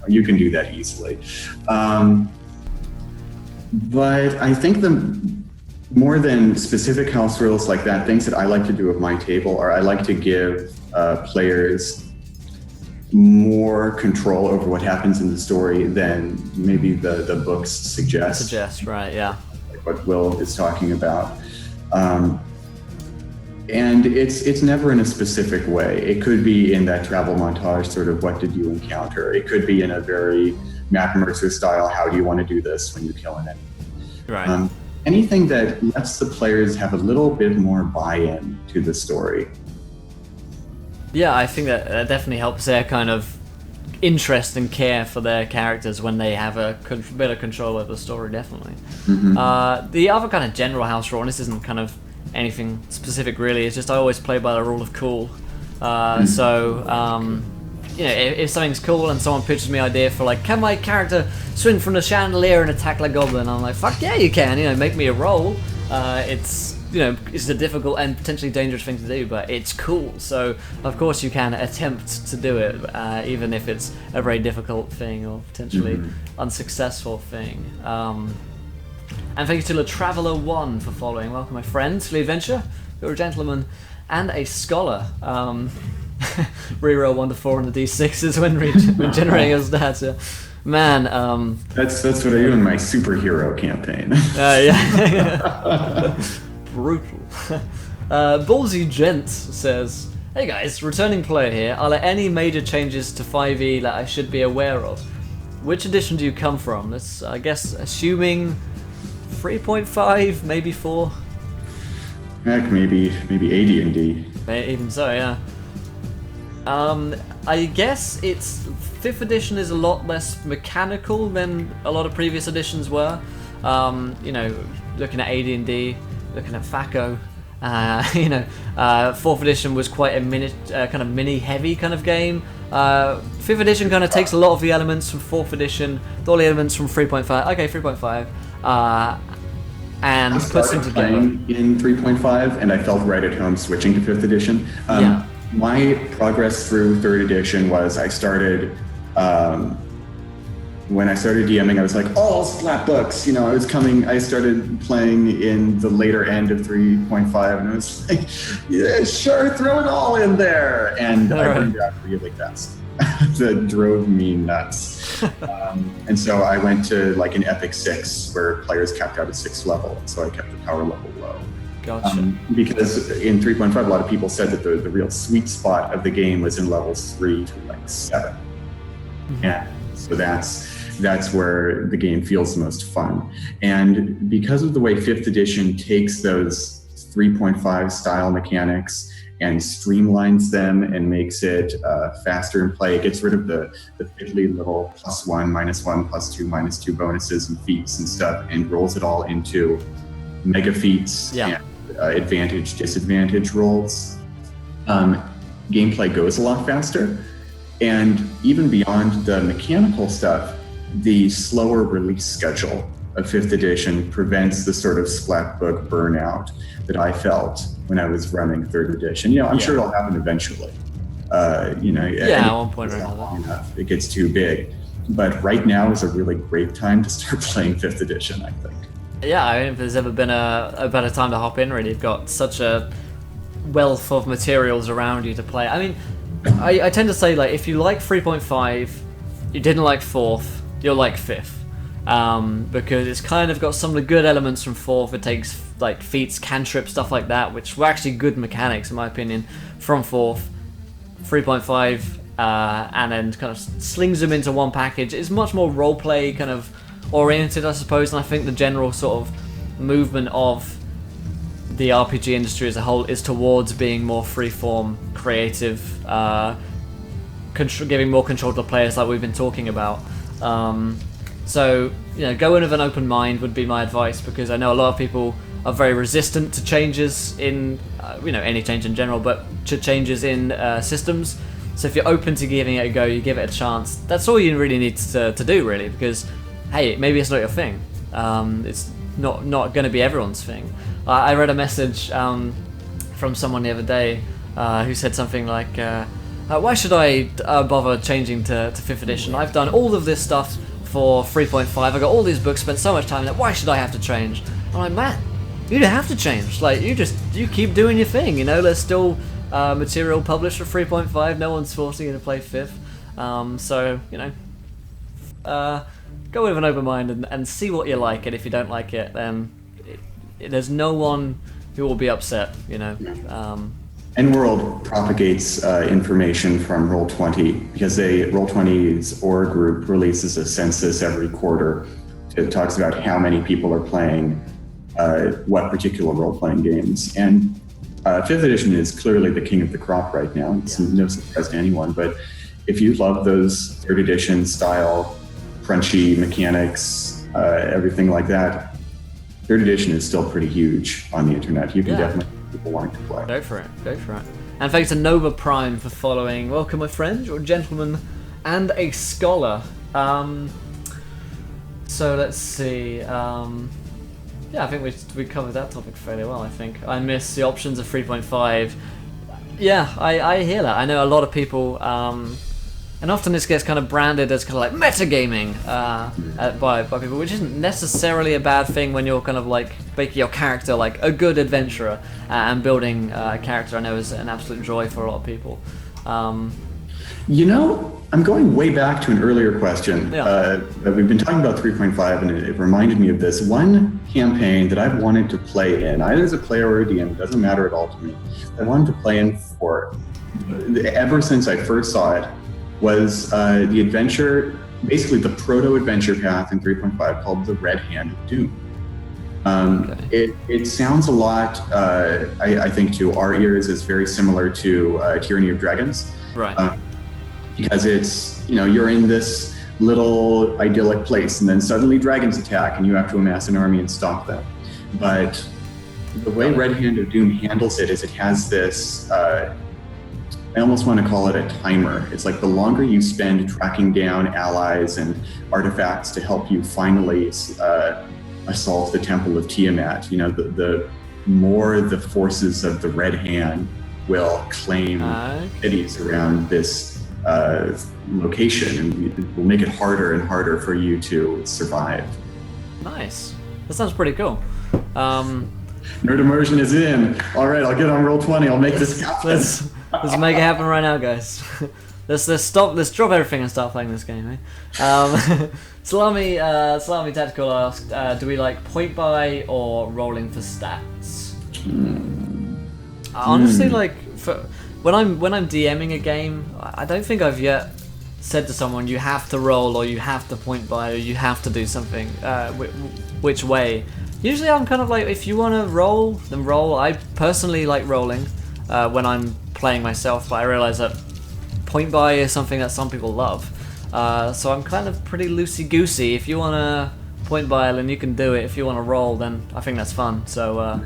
You can do that easily. But I think more than specific house rules like that, things that I like to do at my table are I like to give players more control over what happens in the story than maybe the books suggest. Right, yeah. Like what Will is talking about. And it's never in a specific way. It could be in that travel montage, sort of what did you encounter? It could be in a very Map Mercer style, how do you want to do this when you kill an enemy? Right. Anything that lets the players have a little bit more buy-in to the story. Yeah, I think that definitely helps their kind of interest and care for their characters when they have a bit of control over the story, definitely. Mm-hmm. The other kind of general house rule, and this isn't kind of anything specific really, it's just I always play by the rule of cool. If something's cool and someone pitches me an idea for like, can my character swing from the chandelier and attack like goblin? I'm like, fuck yeah, you can. Make me a roll. It's a difficult and potentially dangerous thing to do, but it's cool. So of course you can attempt to do it, even if it's a very difficult thing or potentially unsuccessful thing. And thank you to the Traveller 1 for following. Welcome, my friend, to the adventure. You're a gentleman and a scholar. Reroll 1 to 4 on the d6s when generating your stats. Yeah. Man, that's what I do in my superhero campaign. Yeah. Brutal. Ballsy Gent says, "Hey guys, returning player here. Are there any major changes to 5e that I should be aware of? Which edition do you come from? That's, I guess, assuming 3.5, maybe 4. Heck, maybe AD&D. Even so, yeah. I guess it's 5th edition is a lot less mechanical than a lot of previous editions were. Looking at AD&D, looking at FACO, 4th edition was quite a kind of mini-heavy kind of game. 5th edition kind of takes a lot of the elements from 4th edition, all the elements from 3.5. Okay, 3.5. And puts them together. In 3.5, and I felt right at home switching to 5th edition. My progress through 3rd edition was I started, when I started DMing, I was like, all splat books, I started playing in the later end of 3.5, and I was like, yeah, sure, throw it all in there. And I burned out really fast. That drove me nuts. And so I went to like an Epic 6 where players capped out at 6th level, so I kept the power level low. Gotcha. Because in 3.5, a lot of people said that the real sweet spot of the game was in levels 3 to like 7. Mm-hmm. And so that's where the game feels the most fun. And because of the way 5th edition takes those 3.5 style mechanics and streamlines them and makes it faster in play, it gets rid of the fiddly little +1, -1, +2, -2 bonuses and feats and stuff, and rolls it all into mega feats and advantage, disadvantage rolls. Gameplay goes a lot faster. And even beyond the mechanical stuff, the slower release schedule of 5th edition prevents the sort of splat book burnout that I felt when I was running 3rd edition. I'm sure it'll happen eventually. At one point or another. It gets too big. But right now is a really great time to start playing 5th edition, I think. Yeah, I mean, if there's ever been a better time to hop in, really. You've got such a wealth of materials around you to play. I mean, I tend to say, like, if you like 3.5, you didn't like 4th, you'll like 5th. Because it's kind of got some of the good elements from 4th. It takes, like, feats, cantrips, stuff like that, which were actually good mechanics, in my opinion, from 4th. 3.5 and then kind of slings them into one package. It's much more roleplay kind of oriented, I suppose, and I think the general sort of movement of the RPG industry as a whole is towards being more freeform, creative, giving more control to the players like we've been talking about. So, go in with an open mind would be my advice, because I know a lot of people are very resistant to changes in, any change in general, but to changes in systems. So if you're open to giving it a go, you give it a chance. That's all you really need to do, really, because, hey, maybe it's not your thing. It's not going to be everyone's thing. I read a message from someone the other day who said something like, why should I bother changing to 5th edition? I've done all of this stuff for 3.5. I got all these books, spent so much time in it. Why should I have to change? I'm like, man, you don't have to change. Like, you keep doing your thing. There's still material published for 3.5. No one's forcing you to play 5th. So go with an open mind and see what you like. And if you don't like it, then there's no one who will be upset. EndWorld propagates information from Roll20 because Roll20's org group releases a census every quarter. It talks about how many people are playing what particular role-playing games. And 5th edition is clearly the king of the crop right now. It's no surprise to anyone. But if you love those 3rd edition style, crunchy mechanics, everything like that, 3rd edition is still pretty huge on the internet. You can definitely get people wanting to play. Go for it. And thanks to Nova Prime for following. Welcome, my friend. You're a gentleman and a scholar. So let's see. I think we covered that topic fairly well, I think. I miss the options of 3.5. Yeah, I hear that. I know a lot of people, and often this gets kind of branded as kind of like metagaming by people, which isn't necessarily a bad thing when you're kind of like making your character like a good adventurer and building a character. I know is an absolute joy for a lot of people. I'm going way back to an earlier question. We've been talking about 3.5, and it reminded me of this one campaign that I've wanted to play in, either as a player or a DM, it doesn't matter at all to me. I wanted to play in for, ever since I first saw it, was the adventure, basically the proto-adventure path in 3.5 called the Red Hand of Doom. It sounds a lot, I think, to our ears is very similar to Tyranny of Dragons. Right. Because it's, you're in this little idyllic place, and then suddenly dragons attack and you have to amass an army and stop them. But the way Red Hand of Doom handles it is it has this, I almost want to call it a timer. It's like the longer you spend tracking down allies and artifacts to help you finally assault the Temple of Tiamat, the more the forces of the Red Hand will claim cities around this location, and it will make it harder and harder for you to survive. Nice. That sounds pretty cool. Nerd immersion is in. All right, I'll get on Roll20. I'll make this happen. Let's make it happen right now, guys. Let's drop everything and start playing this game, eh? Salami Tactical asked, do we like point buy or rolling for stats? Honestly, like when I'm DMing a game, I don't think I've yet said to someone you have to roll or you have to point buy or you have to do something. Which way? Usually I'm kind of like, if you want to roll, then roll. I personally like rolling when I'm playing myself, but I realize that point buy is something that some people love. So I'm kind of pretty loosey-goosey. If you want to point buy, then you can do it. If you want to roll, then I think that's fun. So,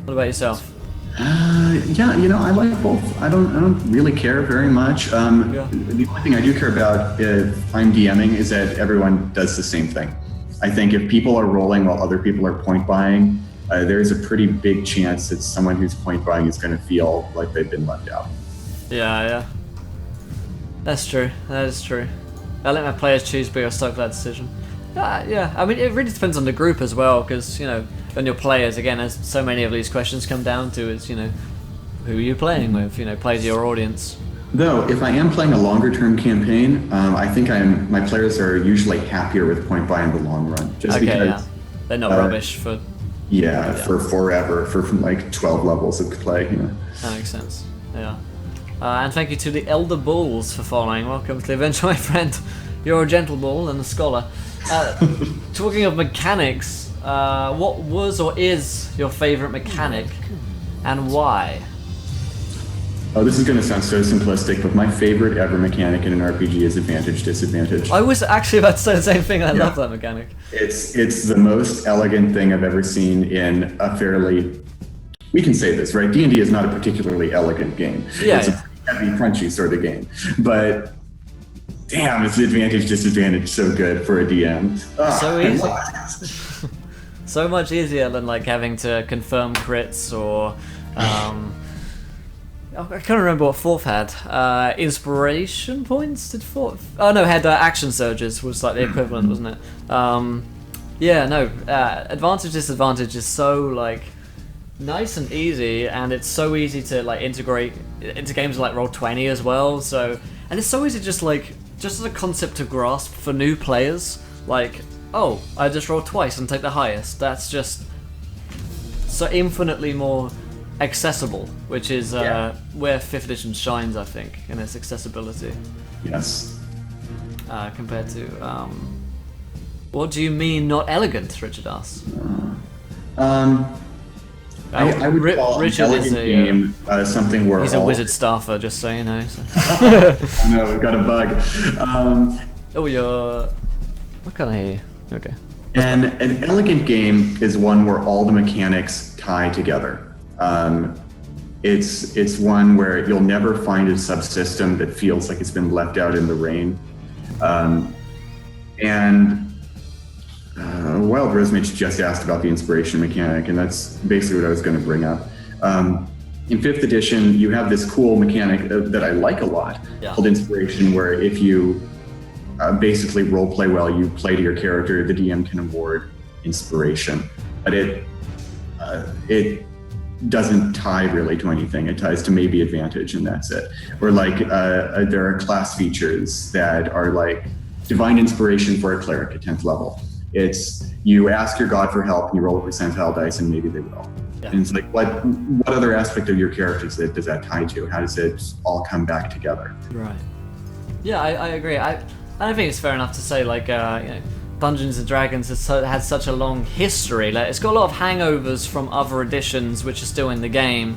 what about yourself? I like both. I don't really care very much. The only thing I do care about if I'm DMing is that everyone does the same thing. I think if people are rolling while other people are point buying, there's a pretty big chance that someone who's point buying is going to feel like they've been left out. Yeah. That's true. That is true. I let my players choose, but you're stuck with that decision. Yeah. I mean, it really depends on the group as well, because, when your players, again, as so many of these questions come down to, is, who are you playing with? Play to your audience. Though, if I am playing a longer-term campaign, I think my players are usually happier with point buy in the long run. Just because they're not rubbish for... for forever, for like 12 levels of play. That makes sense. Yeah. And thank you to the Elder Bulls for following. Welcome to the adventure, my friend. You're a gentle bull and a scholar. Talking of mechanics, what was or is your favorite mechanic, and why? Oh, this is going to sound so simplistic, but my favorite ever mechanic in an RPG is advantage, disadvantage. I was actually about to say the same thing. I love that mechanic. It's the most elegant thing I've ever seen in a fairly... We can say this, right? D&D is not a particularly elegant game. It's a heavy, crunchy sort of game. But damn, it's advantage, disadvantage so good for a DM. So easy. So much easier than like having to confirm crits or... I can't remember what fourth had. Inspiration points? Did fourth? Oh no, had action surges was like the equivalent, wasn't it? Advantage, disadvantage is so like nice and easy, and it's so easy to like integrate into games like Roll20 as well. So, and it's so easy just as a concept to grasp for new players. Like, oh, I just roll twice and take the highest. That's just so infinitely more accessible, which is where 5th edition shines, I think, in its accessibility. Yes. Compared to what do you mean not elegant? Richard asks. I would call Richard an elegant game something where he's a wizard staffer, just so you know. So. No, we've got a bug. What can I hear? Okay. And an elegant game is one where all the mechanics tie together. It's one where you'll never find a subsystem that feels like it's been left out in the rain. Wild Rosemitch just asked about the inspiration mechanic, and that's basically what I was going to bring up. In 5th edition, you have this cool mechanic that I like a lot called inspiration, where if you basically role play well, you play to your character, the DM can award inspiration. But it doesn't tie really to anything. It ties to maybe advantage, and that's it. Or like there are class features that are like divine inspiration for a cleric at 10th level. It's you ask your god for help and you roll a percentile dice and maybe they will. Yeah. And it's like what other aspect of your character does that tie to? How does it all come back together? Right. Yeah, I agree. I think it's fair enough to say like Dungeons and Dragons has had such a long history. Like, it's got a lot of hangovers from other editions which are still in the game.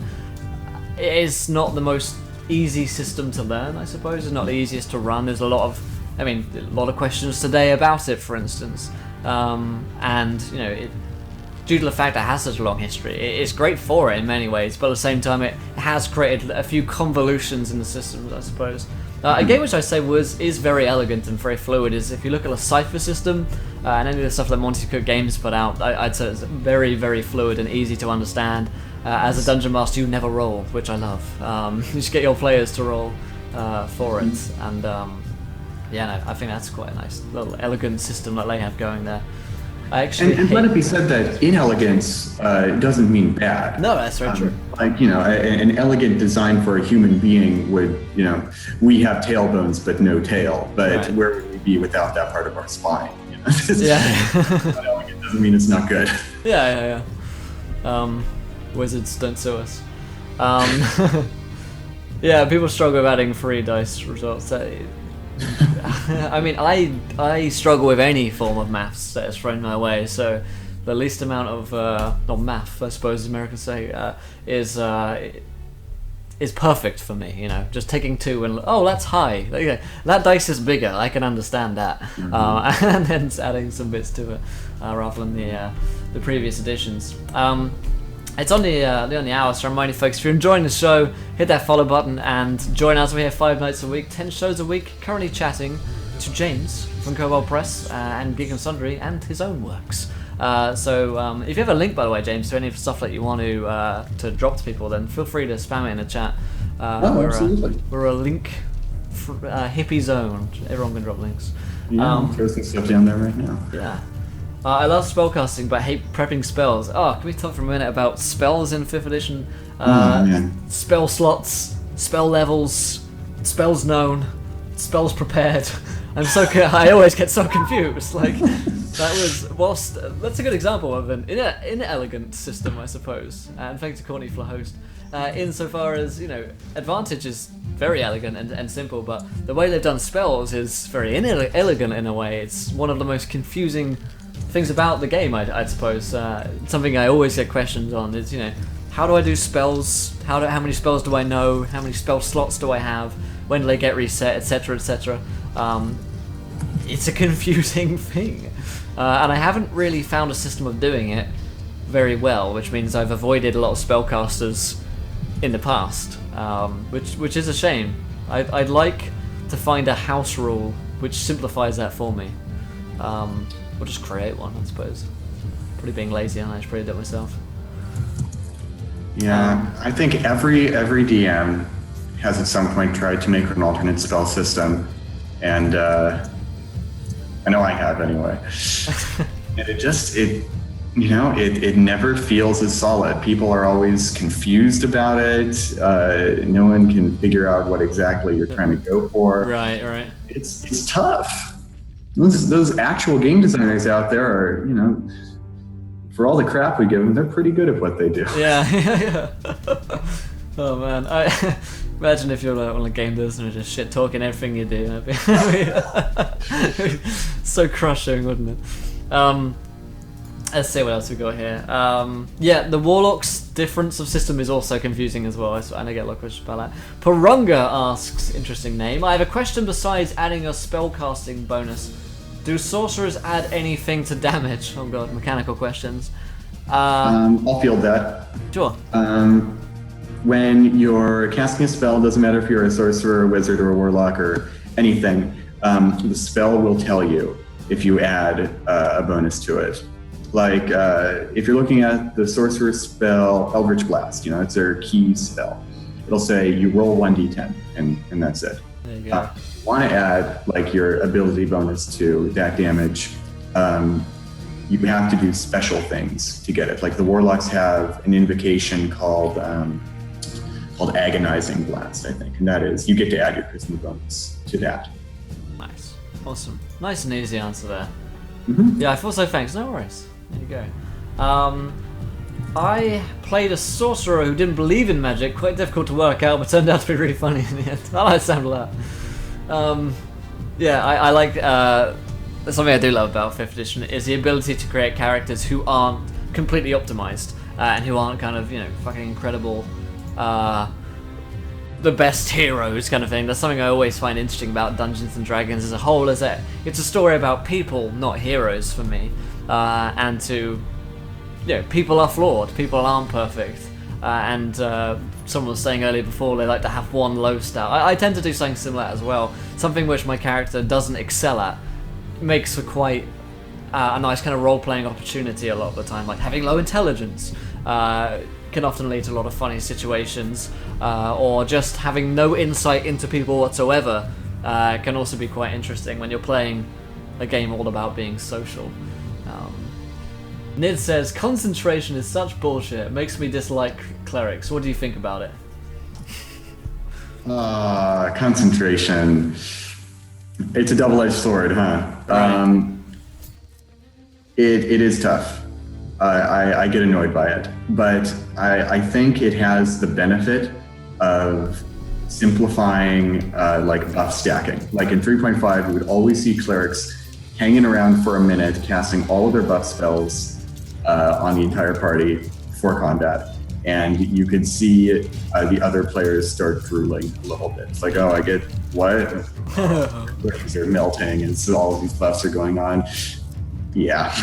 It is not the most easy system to learn, I suppose. It's not the easiest to run. There's a lot of questions today about it, for instance. And due to the fact that it has such a long history, it's great for it in many ways, but at the same time it has created a few convolutions in the systems, I suppose. A game which I say is very elegant and very fluid is if you look at a Cypher system and any of the stuff that Monty Cook Games put out, I'd say it's very, very fluid and easy to understand. As a Dungeon Master, you never roll, which I love. You just get your players to roll for it, and I think that's quite a nice little elegant system that they have going there. And let it be said that inelegance doesn't mean bad. No, that's very true. Like, an elegant design for a human being would, we have tailbones but no tail. But where would we be without that part of our spine? Elegant doesn't mean it's not good. Yeah. Wizards, don't sue us. People struggle with adding 3 dice results. I mean, I struggle with any form of maths that is thrown my way, so the least amount of, not math, I suppose Americans say, is perfect for me, just taking 2 and, oh, that's high, that dice is bigger, I can understand that, and then adding some bits to it, rather than the previous editions. It's on the hour, so I remind you folks, if you're enjoying the show, hit that follow button and join us. We're here 5 nights a week, 10 shows a week, currently chatting to James from Kobold Press and Geek and Sundry and his own works. So if you have a link, by the way, James, to any of the stuff that you want to drop to people, then feel free to spam it in the chat. Absolutely. We're a link hippie zone. Everyone can drop links. Yeah, throw some stuff down there right now. Yeah. I love spellcasting, but I hate prepping spells. Can we talk for a minute about spells in 5th edition? Spell slots, spell levels, spells known, spells prepared. I always get so confused. Like, that's a good example of an inelegant system, I suppose. And thanks to Courtney for the host. Insofar as, advantage is very elegant and simple, but the way they've done spells is very inelegant in a way. It's one of the most confusing things about the game, I'd suppose. Something I always get questions on is, how do I do spells? How many spells do I know? How many spell slots do I have? When do they get reset, etc., etc. It's a confusing thing, and I haven't really found a system of doing it very well, which means I've avoided a lot of spellcasters in the past, which is a shame. I'd like to find a house rule which simplifies that for me. Or just create one, I suppose. Probably being lazy, and I just probably do it myself. Yeah, I think every DM has at some point tried to make an alternate spell system, and I know I have anyway. And it never feels as solid. People are always confused about it. No one can figure out what exactly you're trying to go for. Right. It's tough. Those actual game designers out there are, for all the crap we give them, they're pretty good at what they do. Yeah. Oh man, I imagine if you're one of the game designers just shit talking everything you do. That'd be so crushing, wouldn't it? Let's see what else we got here. Yeah, the Warlock's difference of system is also confusing as well. I get a lot of questions about that. Parunga asks, interesting name, I have a question besides adding a spellcasting bonus. Do sorcerers add anything to damage? Oh god, mechanical questions. I'll field that. Sure. When you're casting a spell, doesn't matter if you're a sorcerer, a wizard, or a warlock, or anything, the spell will tell you if you add a bonus to it. Like, if you're looking at the sorcerer's spell, Eldritch Blast, it's their key spell. It'll say you roll 1d10, and that's it. There you go. If you want to add, like, your ability bonus to that damage, you have to do special things to get it. Like, the warlocks have an invocation called Agonizing Blast, I think. And that is, you get to add your charisma bonus to that. Nice. Awesome. Nice and easy answer there. Mm-hmm. Yeah, I thought so, thanks. No worries. There you go. I played a sorcerer who didn't believe in magic, quite difficult to work out, but turned out to be really funny in the end. I like the sound of that. Yeah, I like, something I do love about 5th edition is the ability to create characters who aren't completely optimized, and who aren't kind of, fucking incredible, the best heroes kind of thing. That's something I always find interesting about Dungeons and Dragons as a whole, is that it's a story about people, not heroes for me. And to, people are flawed, people aren't perfect, and someone was saying earlier before they like to have one low stat. I tend to do something similar as well, something which my character doesn't excel at makes for quite a nice kind of role-playing opportunity a lot of the time, like having low intelligence can often lead to a lot of funny situations, or just having no insight into people whatsoever can also be quite interesting when you're playing a game all about being social. Nid says, concentration is such bullshit, it makes me dislike clerics. What do you think about it? Concentration. It's a double-edged sword, huh? Right. It is tough. I get annoyed by it, but I think it has the benefit of simplifying like buff stacking. Like in 3.5, we would always see clerics hanging around for a minute, casting all of their buff spells on the entire party for combat, and you could see the other players start drooling a little bit. It's like, oh, I get what? Clerics are melting, and so all of these buffs are going on. Yeah.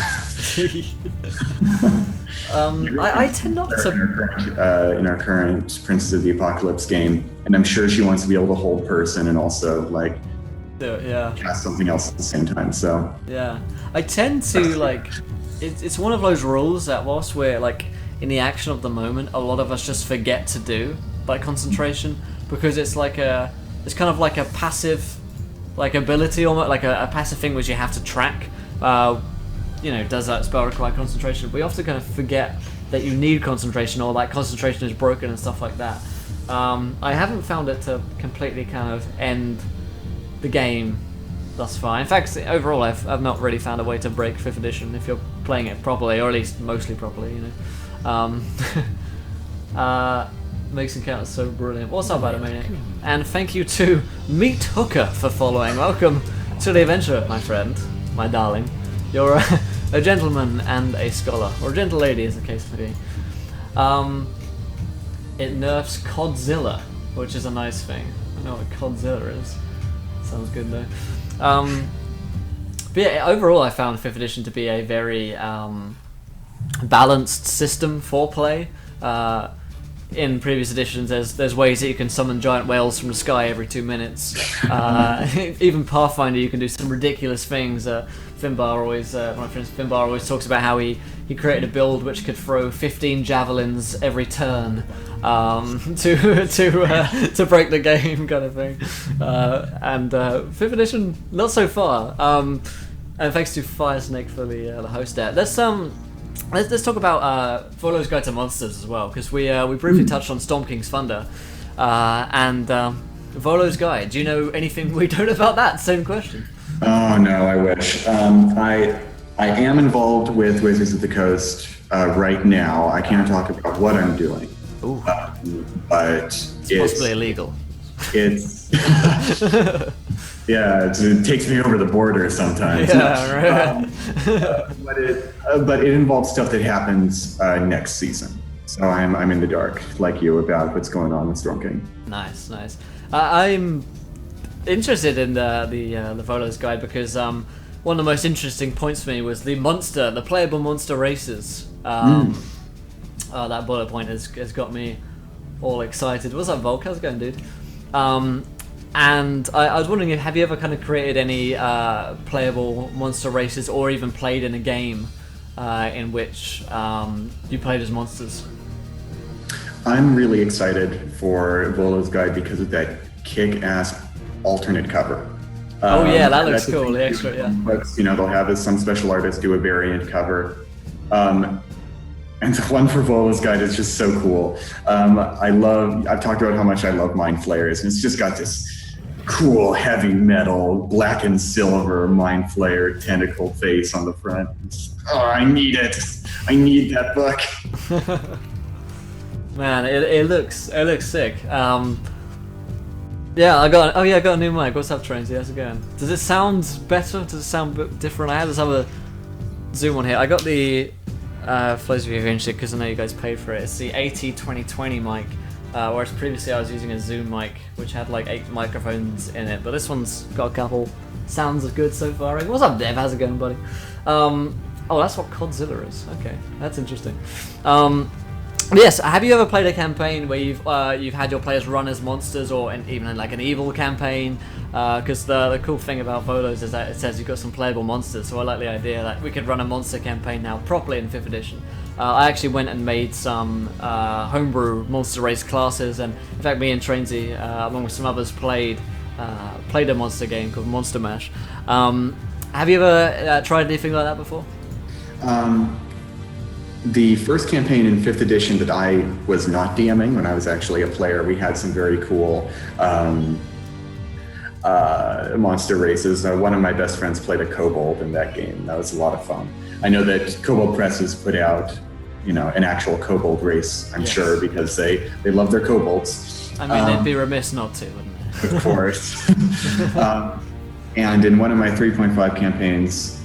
I tend not to. In our current Princess of the Apocalypse game, and I'm sure she wants to be able to hold person and also like cast something else at the same time. So yeah, I tend to like. It's one of those rules that whilst we're like in the action of the moment, a lot of us just forget to do like concentration, because it's kind of like a passive like ability, almost like a passive thing which you have to track. Does that spell require concentration? We often kind of forget that you need concentration, or that concentration is broken and stuff like that. I haven't found it to completely kind of end the game thus far. In fact, overall, I've not really found a way to break 5th edition if you're playing it properly, or at least mostly properly, makes encounters so brilliant. What's up, Adamaniac? And thank you to Meat Hooker for following. Welcome to the adventure, my friend, my darling. You're a gentleman and a scholar, or a gentle lady, as the case may be. It nerfs Codzilla, which is a nice thing. I know what Codzilla is. Sounds good though. But yeah, overall, I found 5th edition to be a very balanced system for play. In previous editions, there's ways that you can summon giant whales from the sky every 2 minutes. Even Pathfinder, you can do some ridiculous things. Finbar always, my friend Finbar always talks about how he created a build which could throw 15 javelins every turn to break the game, kind of thing. And 5th edition, not so far. And thanks to Firesnake for the host there. Let's talk about Volo's Guide to Monsters as well, because we briefly touched on Storm King's Thunder and Volo's Guide. Do you know anything we don't about that? Same question. Oh no, I wish. I am involved with Wizards of the Coast right now. I can't talk about what I'm doing. Ooh. But it's possibly illegal. It's yeah, it takes me over the border sometimes. Yeah, right. But it involves stuff that happens next season. So I'm in the dark, like you, about what's going on with Storm King. Nice. I'm interested in the Volo's Guide because one of the most interesting points for me was the playable monster races. That bullet point has got me all excited. What's up, Volk? How's it going, dude? And I was wondering, have you ever kind of created any playable monster races, or even played in a game in which you played as monsters? I'm really excited for Volo's Guide because of that kick-ass alternate cover. Oh yeah, that looks cool. The extra, yeah. But they'll have some special artists do a variant cover. And the one for Volo's Guide is just so cool. I've talked about how much I love Mind Flayers, and it's just got this cool heavy metal, black and silver Mind Flayer tentacle face on the front. I need it. I need that book. Man, it looks sick. Yeah, I got a new mic. What's up, Trainsy? How's it going? Does it sound better? Does it sound a bit different? I had this other Zoom on here. I got the for those of you who are interested, because I know you guys paid for it, it's the AT2020 mic, whereas previously I was using a Zoom mic which had like 8 microphones in it, but this one's got a couple. Sounds good so far. What's up, Dev? How's it going, buddy? Oh, that's what Codzilla is. Okay, that's interesting. Yes, have you ever played a campaign where you've had your players run as monsters, or even in like an evil campaign? Because the cool thing about Volos is that it says you've got some playable monsters, so I like the idea that we could run a monster campaign now properly in 5th edition. I actually went and made some homebrew monster race classes, and in fact me and Trainsy, along with some others, played a monster game called Monster Mash. Have you ever tried anything like that before? The first campaign in 5th edition that I was not DMing, when I was actually a player, we had some very cool monster races. One of my best friends played a Kobold in that game. That was a lot of fun. I know that Kobold Press has put out, an actual Kobold race, I'm sure, because they love their Kobolds. I mean, they'd be remiss not to, wouldn't they? Of course. And in one of my 3.5 campaigns,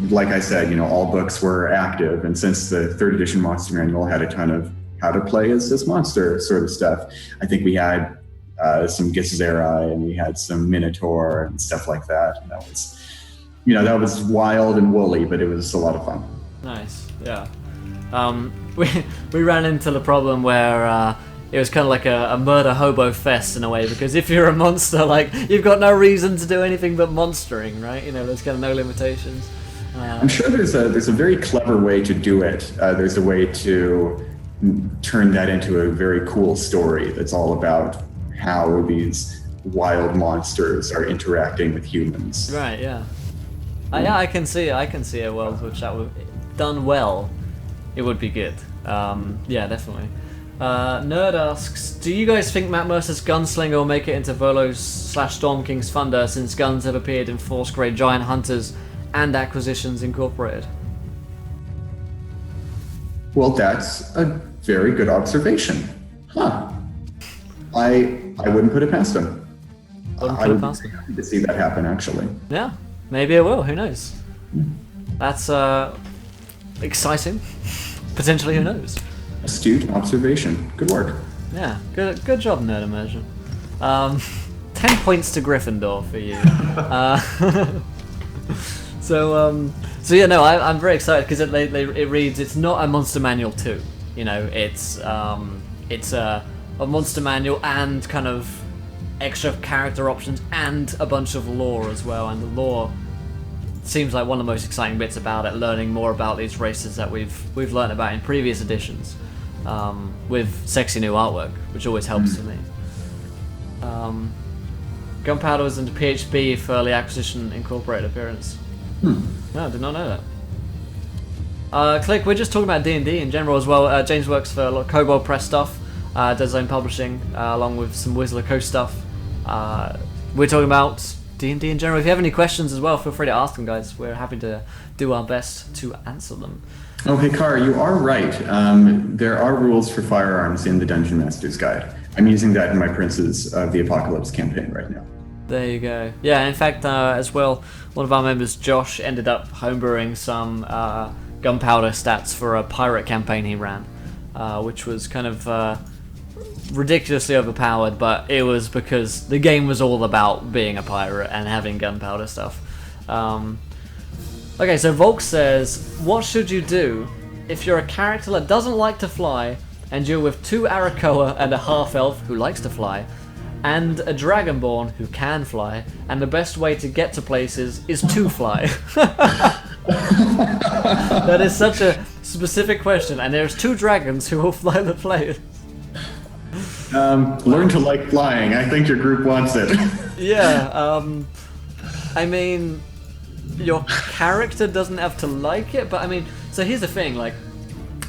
like I said, all books were active, and since the 3rd edition monster manual had a ton of how to play as this monster sort of stuff, I think we had some Githzerai, and we had some Minotaur and stuff like that. And that was wild and woolly, but it was a lot of fun. Nice, yeah. We ran into the problem where it was kind of like a murder hobo fest in a way, because if you're a monster, like, you've got no reason to do anything but monstering, right? There's kind of no limitations. I'm sure there's a very clever way to do it. There's a way to turn that into a very cool story that's all about how these wild monsters are interacting with humans. Right, yeah. Yeah, I can see a world which that would, done well, it would be good. Yeah, definitely. Nerd asks, do you guys think Matt Mercer's Gunslinger will make it into Volos/Storm King's Thunder, since guns have appeared in 4th grade Giant Hunters and Acquisitions Incorporated? Well, that's a very good observation. Huh. I wouldn't put it past him. Wouldn't I put it would past be him. happy to see that happen, actually. Yeah, maybe it will. Who knows? That's exciting. Potentially, who knows? Astute observation. Good work. Yeah, good job, Nerd Immersion. 10 points to Gryffindor for you. So yeah, no, I'm very excited because it reads, it's not a Monster Manual 2. You know, it's a Monster Manual and kind of extra character options and a bunch of lore as well. And the lore seems like one of the most exciting bits about it, learning more about these races that we've learned about in previous editions, with sexy new artwork, which always helps for me. Gunpowder was into PHB for early acquisition incorporated appearance. No, I did not know that. Click, we're just talking about D&D in general as well. James works for a lot of Kobold Press stuff, does his own publishing, along with some Wizard of the Coast stuff. We're talking about D&D in general. If you have any questions as well, feel free to ask them, guys. We're happy to do our best to answer them. Oh, hey, Kara, you are right. There are rules for firearms in the Dungeon Master's Guide. I'm using that in my Princes of the Apocalypse campaign right now. There you go. Yeah, in fact, as well, one of our members, Josh, ended up homebrewing some gunpowder stats for a pirate campaign he ran, which was kind of ridiculously overpowered, but it was because the game was all about being a pirate and having gunpowder stuff. Okay, so Volk says, what should you do if you're a character that doesn't like to fly and you're with 2 Arakoa and a half-elf who likes to fly, and a Dragonborn who can fly, and the best way to get to places is to fly? That is such a specific question, and there's 2 dragons who will fly the players. Learn to like flying. I think your group wants it. Yeah, I mean, your character doesn't have to like it, but I mean, so here's the thing, like,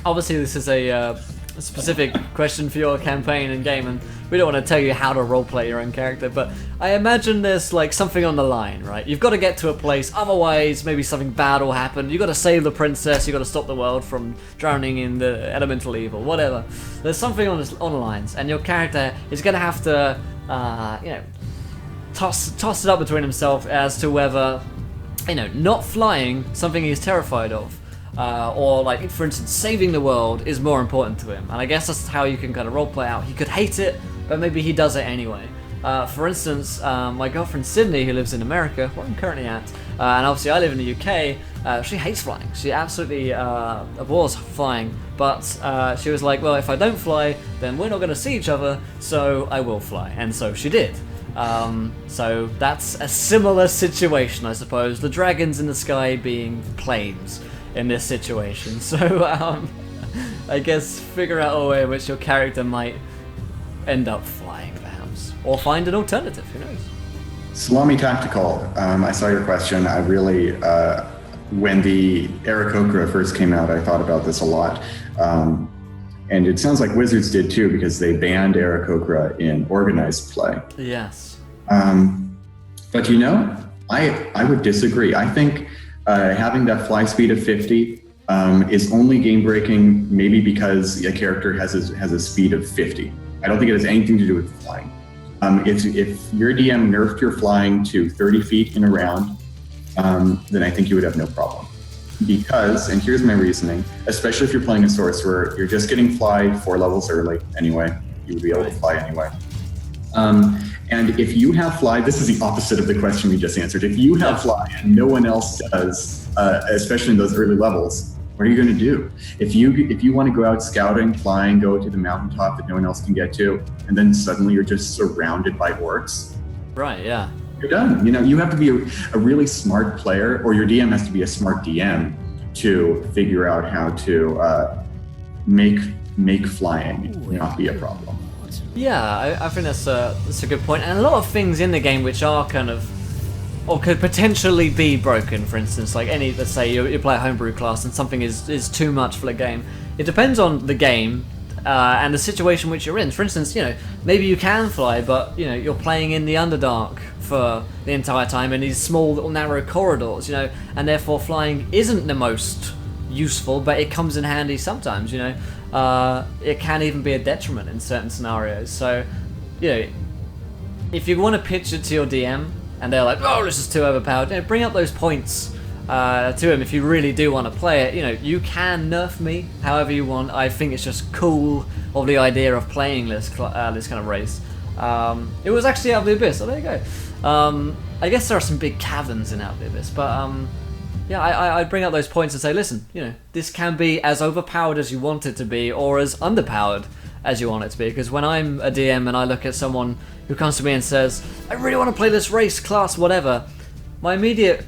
obviously this is a specific question for your campaign and game, and we don't want to tell you how to roleplay your own character, but I imagine there's like something on the line, right? You've got to get to a place, otherwise maybe something bad will happen. You've got to save the princess, you've got to stop the world from drowning in the elemental evil, whatever. There's something on the lines, and your character is going to have to, toss it up between himself as to whether, not flying, something he's terrified of, or like, for instance, saving the world is more important to him. And I guess that's how you can kind of roleplay out. He could hate it, but maybe he does it anyway. For instance, my girlfriend Sydney, who lives in America, where I'm currently at, and obviously I live in the UK, she hates flying. She absolutely abhors flying, but she was like, well, if I don't fly, then we're not going to see each other, so I will fly. And so she did. So that's a similar situation, I suppose. The dragons in the sky being planes in this situation. So I guess figure out a way in which your character might end up flying, perhaps, or find an alternative. Who knows? Salami Tactical. I saw your question. I really, when the Aarakocra first came out, I thought about this a lot. And it sounds like Wizards did too, because they banned Aarakocra in organized play. Yes. But I would disagree. I think having that fly speed of 50 is only game breaking, maybe because a character has a speed of 50. I don't think it has anything to do with flying. If your DM nerfed your flying to 30 feet in a round, then I think you would have no problem. Because, and here's my reasoning, especially if you're playing a sorcerer, you're just getting fly 4 levels early anyway. You would be able to fly anyway. And if you have fly, this is the opposite of the question we just answered. If you have fly and no one else does, especially in those early levels, what are you going to do? If you want to go out scouting, flying, go to the mountaintop that no one else can get to, and then suddenly you're just surrounded by orcs. Right, yeah. You're done. You have to be a really smart player, or your DM has to be a smart DM to figure out how to make flying not be a problem. Yeah, I think that's a good point. And a lot of things in the game which are kind of, or could potentially be broken. For instance, like let's say you play a homebrew class and something is too much for the game. It depends on the game and the situation which you're in. For instance, maybe you can fly, but you're playing in the Underdark for the entire time in these small little narrow corridors, and therefore flying isn't the most useful, but it comes in handy sometimes. It can even be a detriment in certain scenarios. So you know, if you want to pitch it to your DM and they're like, oh, this is too overpowered, you know, bring up those points to him if you really do want to play it. You know, you can nerf me however you want. I think it's just cool of the idea of playing this kind of race. It was actually Out of the Abyss, so there you go. I guess there are some big caverns in Out of the Abyss, but yeah, I'd bring up those points and say, listen, you know, this can be as overpowered as you want it to be, or as underpowered as you want it to be. Because when I'm a DM and I look at someone who comes to me and says, I really want to play this race, class, whatever, my immediate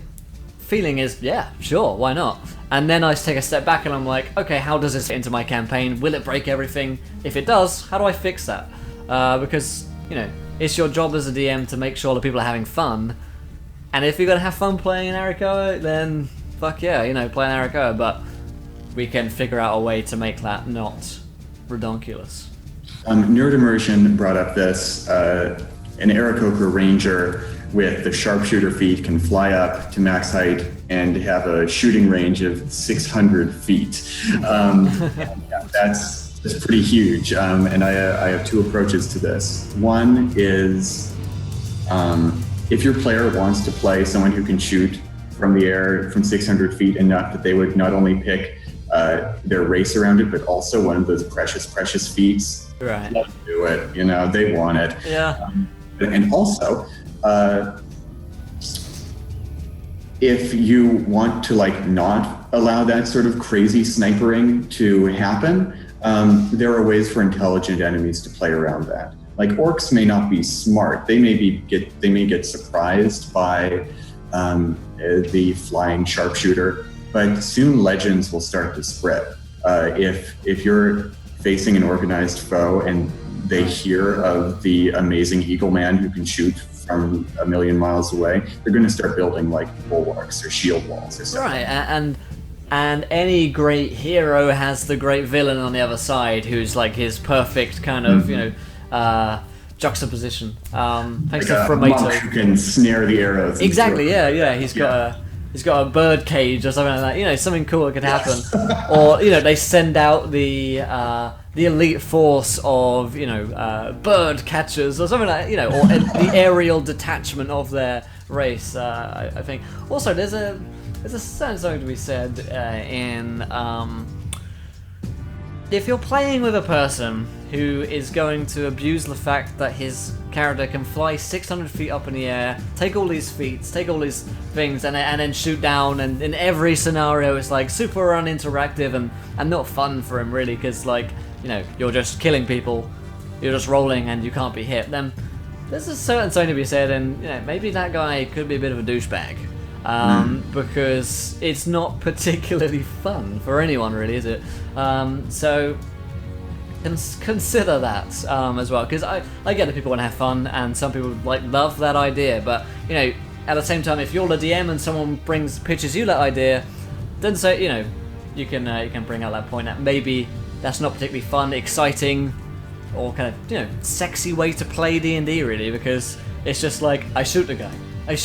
feeling is, yeah, sure, why not? And then I take a step back and I'm like, okay, how does this fit into my campaign? Will it break everything? If it does, how do I fix that? Because, you know, it's your job as a DM to make sure that people are having fun. And if you're going to have fun playing an Arakoa, then fuck yeah, you know, play an Arakoa. But we can figure out a way to make that not redonkulous. Nerd Immersion brought up this, an Aarakocra Ranger with the sharpshooter feat can fly up to max height and have a shooting range of 600 feet. Yeah, that's pretty huge. And I have two approaches to this. One is if your player wants to play someone who can shoot from the air from 600 feet enough that they would not only pick their race around it, but also one of those precious feats. Right. Let's do it. You know, they want it. Yeah. And also, if you want to like not allow that sort of crazy snipering to happen, there are ways for intelligent enemies to play around that. Like orcs may not be smart; they may get surprised by the flying sharpshooter, but soon legends will start to spread. If you're facing an organized foe and they hear of the amazing Eagle Man who can shoot from a million miles away, they're going to start building like bulwarks or shield walls or something. Right, and any great hero has the great villain on the other side who's like his perfect kind of, you know, juxtaposition. Thanks to Framato. Monk who can snare the arrows. Exactly, yeah. He's got a bird cage or something like that. You know, something cool that could happen. Or, you know, they send out the elite force of, you know, bird catchers or something like, you know, or the aerial detachment of their race. I think. Also, there's a certain something to be said in if you're playing with a person who is going to abuse the fact that his character can fly 600 feet up in the air, take all these feats, take all these things, and then shoot down, and in every scenario it's like super uninteractive and not fun for him really, because like, you know, you're just killing people, you're just rolling and you can't be hit, then there's a certain something to be said, and you know, maybe that guy could be a bit of a douchebag. Because it's not particularly fun for anyone, really, is it? So consider that as well, because I get that people want to have fun, and some people like love that idea. But you know, at the same time, if you're the DM and someone pitches you that idea, then say, you know, you can bring out that point that maybe that's not particularly fun, exciting, or kind of, you know, sexy way to play D&D really, because it's just like I shoot the guy. That's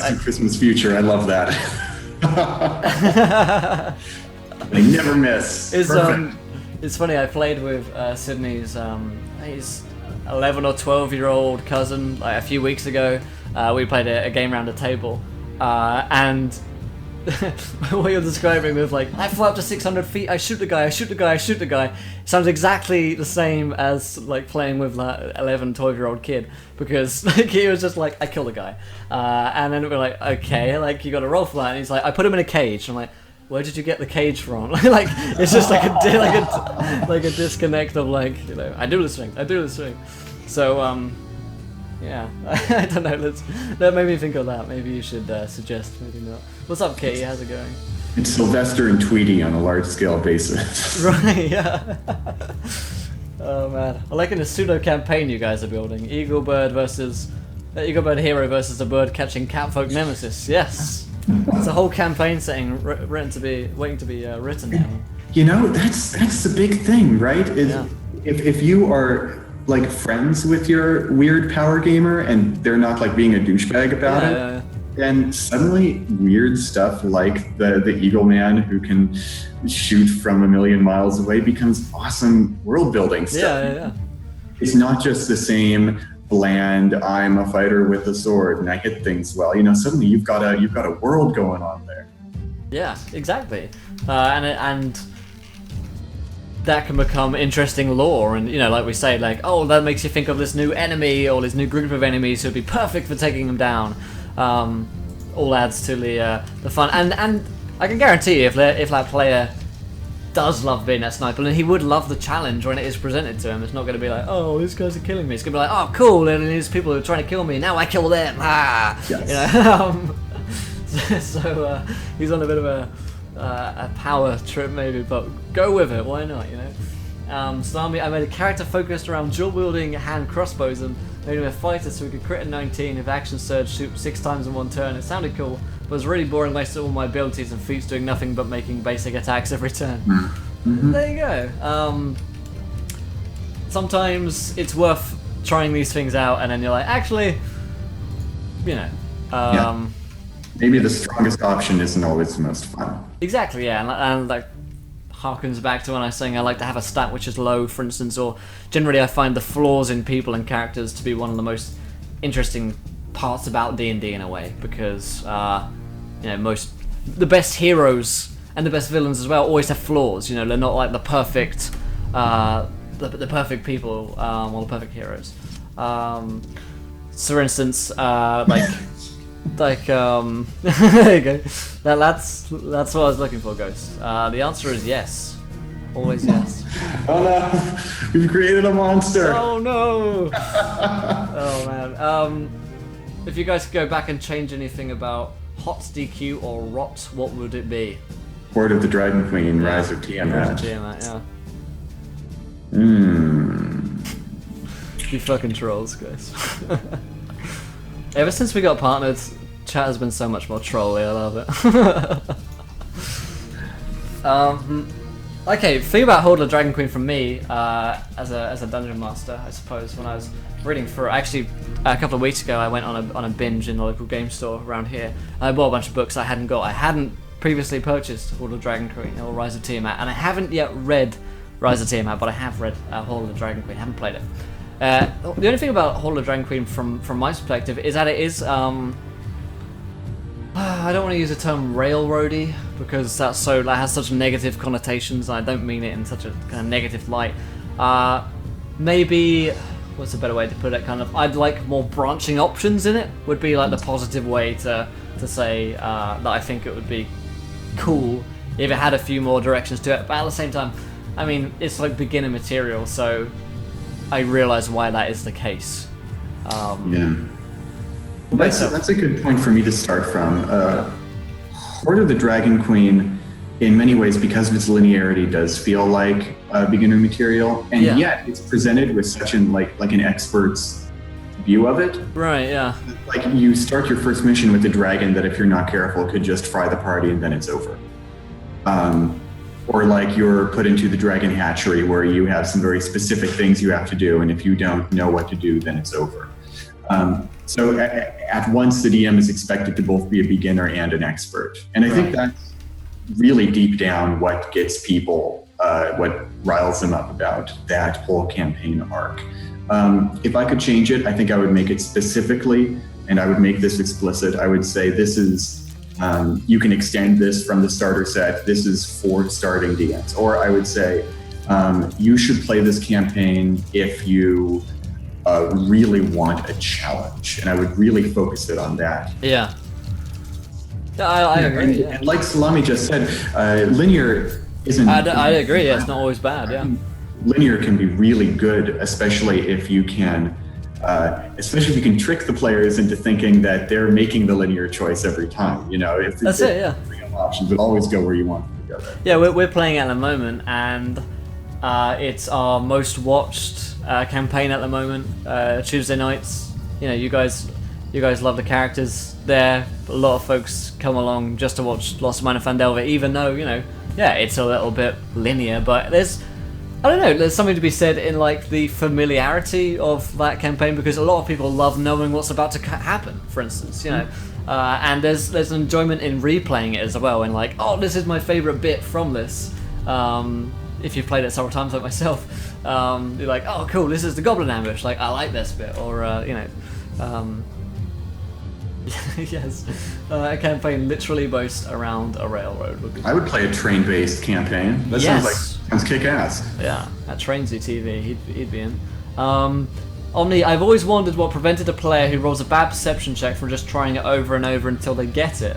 the Christmas future. I love that. They never miss. It's funny. I played with Sydney's his 11 or 12-year-old cousin like a few weeks ago. We played a game around the table, and what you're describing with like, I fly up to 600 feet, I shoot the guy, sounds exactly the same as like playing with that 11, 12-year-old kid, because like he was just like, I killed a guy, and then we're like, okay, like you got to roll for that, and he's like, I put him in a cage. I'm like, where did you get the cage from? Like it's just like a disconnect of like, you know, I do this thing. So yeah, I don't know. That made me think of that. Maybe you should suggest, maybe not. What's up, Katie? How's it going? It's Sylvester and Tweety on a large-scale basis. Right, yeah. Oh man, I like in a pseudo campaign you guys are building. Eagle Bird hero versus a bird catching catfolk nemesis. Yes, it's a whole campaign setting waiting to be written down. You know, that's the big thing, right? Yeah. If you are like friends with your weird power gamer and they're not like being a douchebag about it, Yeah. then suddenly weird stuff like the Eagle Man who can shoot from a million miles away becomes awesome world building stuff. Yeah. it's not just the same bland, I'm a fighter with a sword and I hit things well. You know, suddenly you've got a world going on there. Yeah, exactly. And that can become interesting lore, and you know, like we say, like, oh, that makes you think of this new enemy or this new group of enemies who'd be perfect for taking them down. All adds to the fun, and I can guarantee you, if that player does love being that sniper, and he would love the challenge when it is presented to him. It's not going to be like, oh, these guys are killing me. It's going to be like, oh, cool, and these people are trying to kill me. Now I kill them. Ah, yes. You know. So he's on a bit of a power trip maybe, but go with it. Why not? You know. So I made a character focused around dual wielding hand crossbows and made him a fighter so he could crit at 19 if action surge shoot 6 times in one turn. It sounded cool, but it was really boring, wasted all my abilities and feats doing nothing but making basic attacks every turn. Mm-hmm. There you go. Sometimes it's worth trying these things out, and then you're like, actually, you know. Maybe the strongest option isn't always the most fun. Exactly, yeah, and like harkens back to when I was saying I like to have a stat which is low, for instance, or generally I find the flaws in people and characters to be one of the most interesting parts about D&D in a way, because you know, the best heroes and the best villains as well always have flaws. You know, they're not like the perfect the perfect people or the perfect heroes. So for instance, there you go. That's what I was looking for, Ghost. The answer is yes. Always yes. Oh no! We've created a monster! Oh no! Oh man. If you guys could go back and change anything about Hot DQ or Rot, what would it be? Horde of the Dragon Queen, Rise of Tiamat. Yeah. You fucking trolls, guys. Ever since we got partnered, chat has been so much more trolly. I love it. Okay, thing about Horde of the Dragon Queen from me, as a dungeon master, I suppose, when I was reading through. Actually, a couple of weeks ago, I went on a binge in the local game store around here. I bought a bunch of books I hadn't got. I hadn't previously purchased Horde of the Dragon Queen or Rise of Tiamat, and I haven't yet read Rise of Tiamat, but I have read Horde of the Dragon Queen. I haven't played it. The only thing about Horde of the Dragon Queen from my perspective is that it is I don't want to use the term railroady because that has such negative connotations, and I don't mean it in such a kind of negative light. Maybe, what's a better way to put it? Kind of, I'd like more branching options in it. Would be like the positive way to say that I think it would be cool if it had a few more directions to it. But at the same time, I mean, it's like beginner material, so I realise why that is the case. Yeah. Well, that's a good point for me to start from. Horde of the Dragon Queen, in many ways, because of its linearity, does feel like beginner material, and yet it's presented with such an expert's view of it. Right. Yeah. Like you start your first mission with a dragon that, if you're not careful, could just fry the party and then it's over. Or like you're put into the dragon hatchery where you have some very specific things you have to do, and if you don't know what to do, then it's over. So at once the DM is expected to both be a beginner and an expert. And I think that's really deep down what gets people, what riles them up about that whole campaign arc. If I could change it, I think I would make it specifically, and I would make this explicit. I would say this is, you can extend this from the starter set. This is for starting DMs. Or I would say, you should play this campaign if you really want a challenge, and I would really focus it on that. Yeah. I agree. And like Salami just said, linear isn't... I agree, yeah, it's not always bad, yeah. Linear can be really good, especially if you can trick the players into thinking that they're making the linear choice every time. You know, that's it, yeah. Options, but always go where you want them to go. There. Yeah, we're playing it at the moment, and it's our most watched campaign at the moment. Tuesday nights, you know, you guys love the characters there. A lot of folks come along just to watch Lost Mine of Fandelver, even though, you know, yeah, it's a little bit linear, but there's something to be said in like the familiarity of that campaign, because a lot of people love knowing what's about to happen, for instance, you know. And there's an enjoyment in replaying it as well, and like, oh, this is my favorite bit from this. if you've played it several times like myself, you're like, oh cool, this is the goblin ambush, like I like this bit, or yes, a campaign literally based around a railroad would be. I would play a train-based campaign. That sounds kick-ass. Yeah, at Trainsy TV, he'd be in. Omni, I've always wondered what prevented a player who rolls a bad perception check from just trying it over and over until they get it.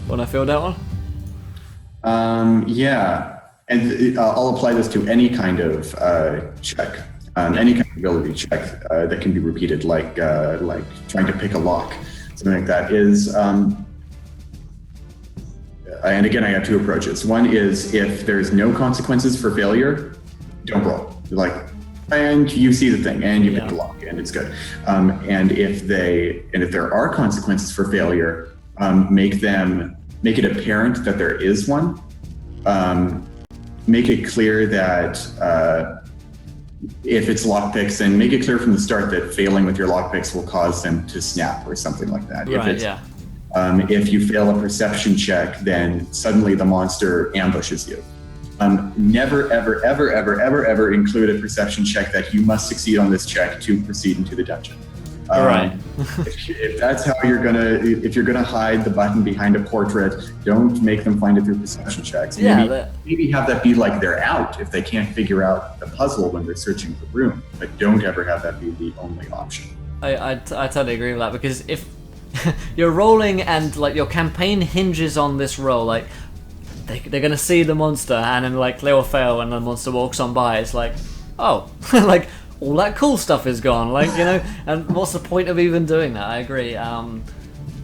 Want to field that one? Yeah, and I'll apply this to any kind of check, any kind of ability check that can be repeated, like trying to pick a lock, something like that. And again, I have two approaches. One is if there's no consequences for failure, don't roll. And you see the thing, and you pick the lock, and it's good. And if there are consequences for failure, make it apparent that there is one. Make it clear that if it's lockpicks, then make it clear from the start that failing with your lockpicks will cause them to snap or something like that. Right, if you fail a perception check, then suddenly the monster ambushes you. Never, ever, ever, ever, ever, ever include a perception check that you must succeed on this check to proceed into the dungeon. Right. if that's how if you're gonna hide the button behind a portrait, don't make them find it through perception checks. Maybe have that be like they're out if they can't figure out the puzzle when they're searching the room, but don't ever have that be the only option. I totally agree with that, because if you're rolling and like your campaign hinges on this roll, like they're gonna see the monster and then like they will fail when the monster walks on by. It's like, oh, like all that cool stuff is gone, like, and what's the point of even doing that? I agree.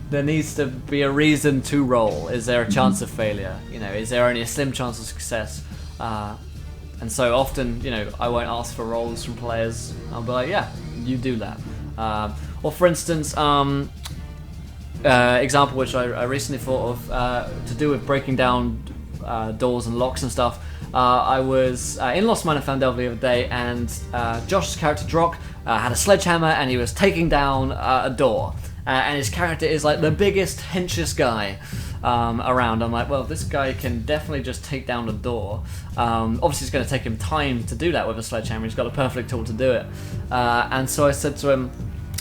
There needs to be a reason to roll. Is there a chance of failure? Is there only a slim chance of success? And so often, I won't ask for rolls from players. I'll be like, yeah, you do that. Or for instance, example which I recently thought of to do with breaking down doors and locks and stuff. I was in Lost Mine of Fandel the other day, and Josh's character Drock had a sledgehammer and he was taking down a door. And his character is like the biggest, henchiest guy around. I'm like, well, this guy can definitely just take down a door. Obviously, it's going to take him time to do that with a sledgehammer. He's got a perfect tool to do it. And so I said to him,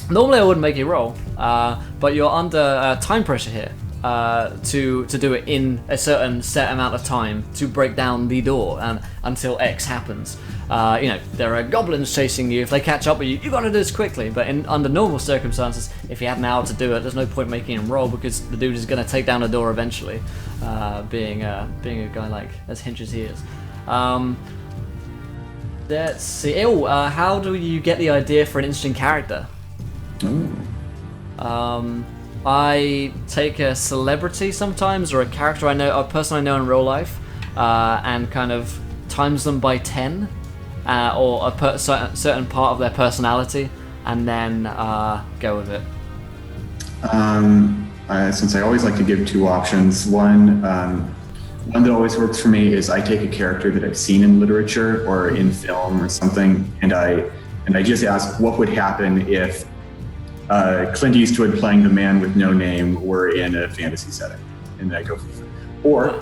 normally I wouldn't make you roll, but you're under time pressure here to do it in a certain set amount of time to break down the door until X happens. There are goblins chasing you. If they catch up with you, you've got to do this quickly. But under normal circumstances, if you had an hour to do it, there's no point making him roll, because the dude is going to take down the door eventually, being a guy like as hinch as he is. Let's see. How do you get the idea for an interesting character? I take a celebrity sometimes, or a character a person I know in real life, and kind of times them by 10, or a certain part of their personality, and then go with it. Since I always like to give two options, one that always works for me is I take a character that I've seen in literature or in film or something, and I just ask what would happen if Clint Eastwood playing the man with no name were in a fantasy setting, and I go for it. Or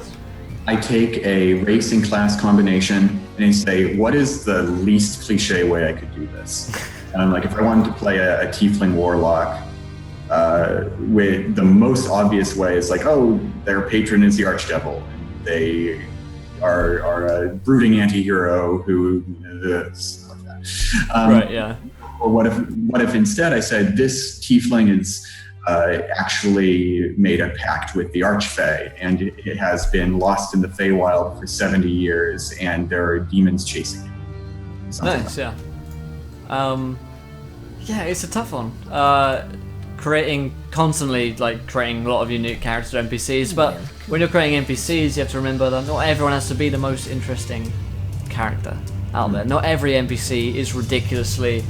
I take a race and class combination and I say, what is the least cliche way I could do this? Like if I wanted to play a tiefling warlock, with the most obvious way is like, oh, their patron is the archdevil. They are a brooding anti-hero who stuff like that. Right, yeah. Or what if instead I said this tiefling is actually made a pact with the Archfey, and it has been lost in the Feywild for 70 years, and there are demons chasing it. Nice, yeah. Yeah, it's a tough one. Constantly creating a lot of unique characters or NPCs, but when you're creating NPCs, you have to remember that not everyone has to be the most interesting character out there. Not every NPC is ridiculously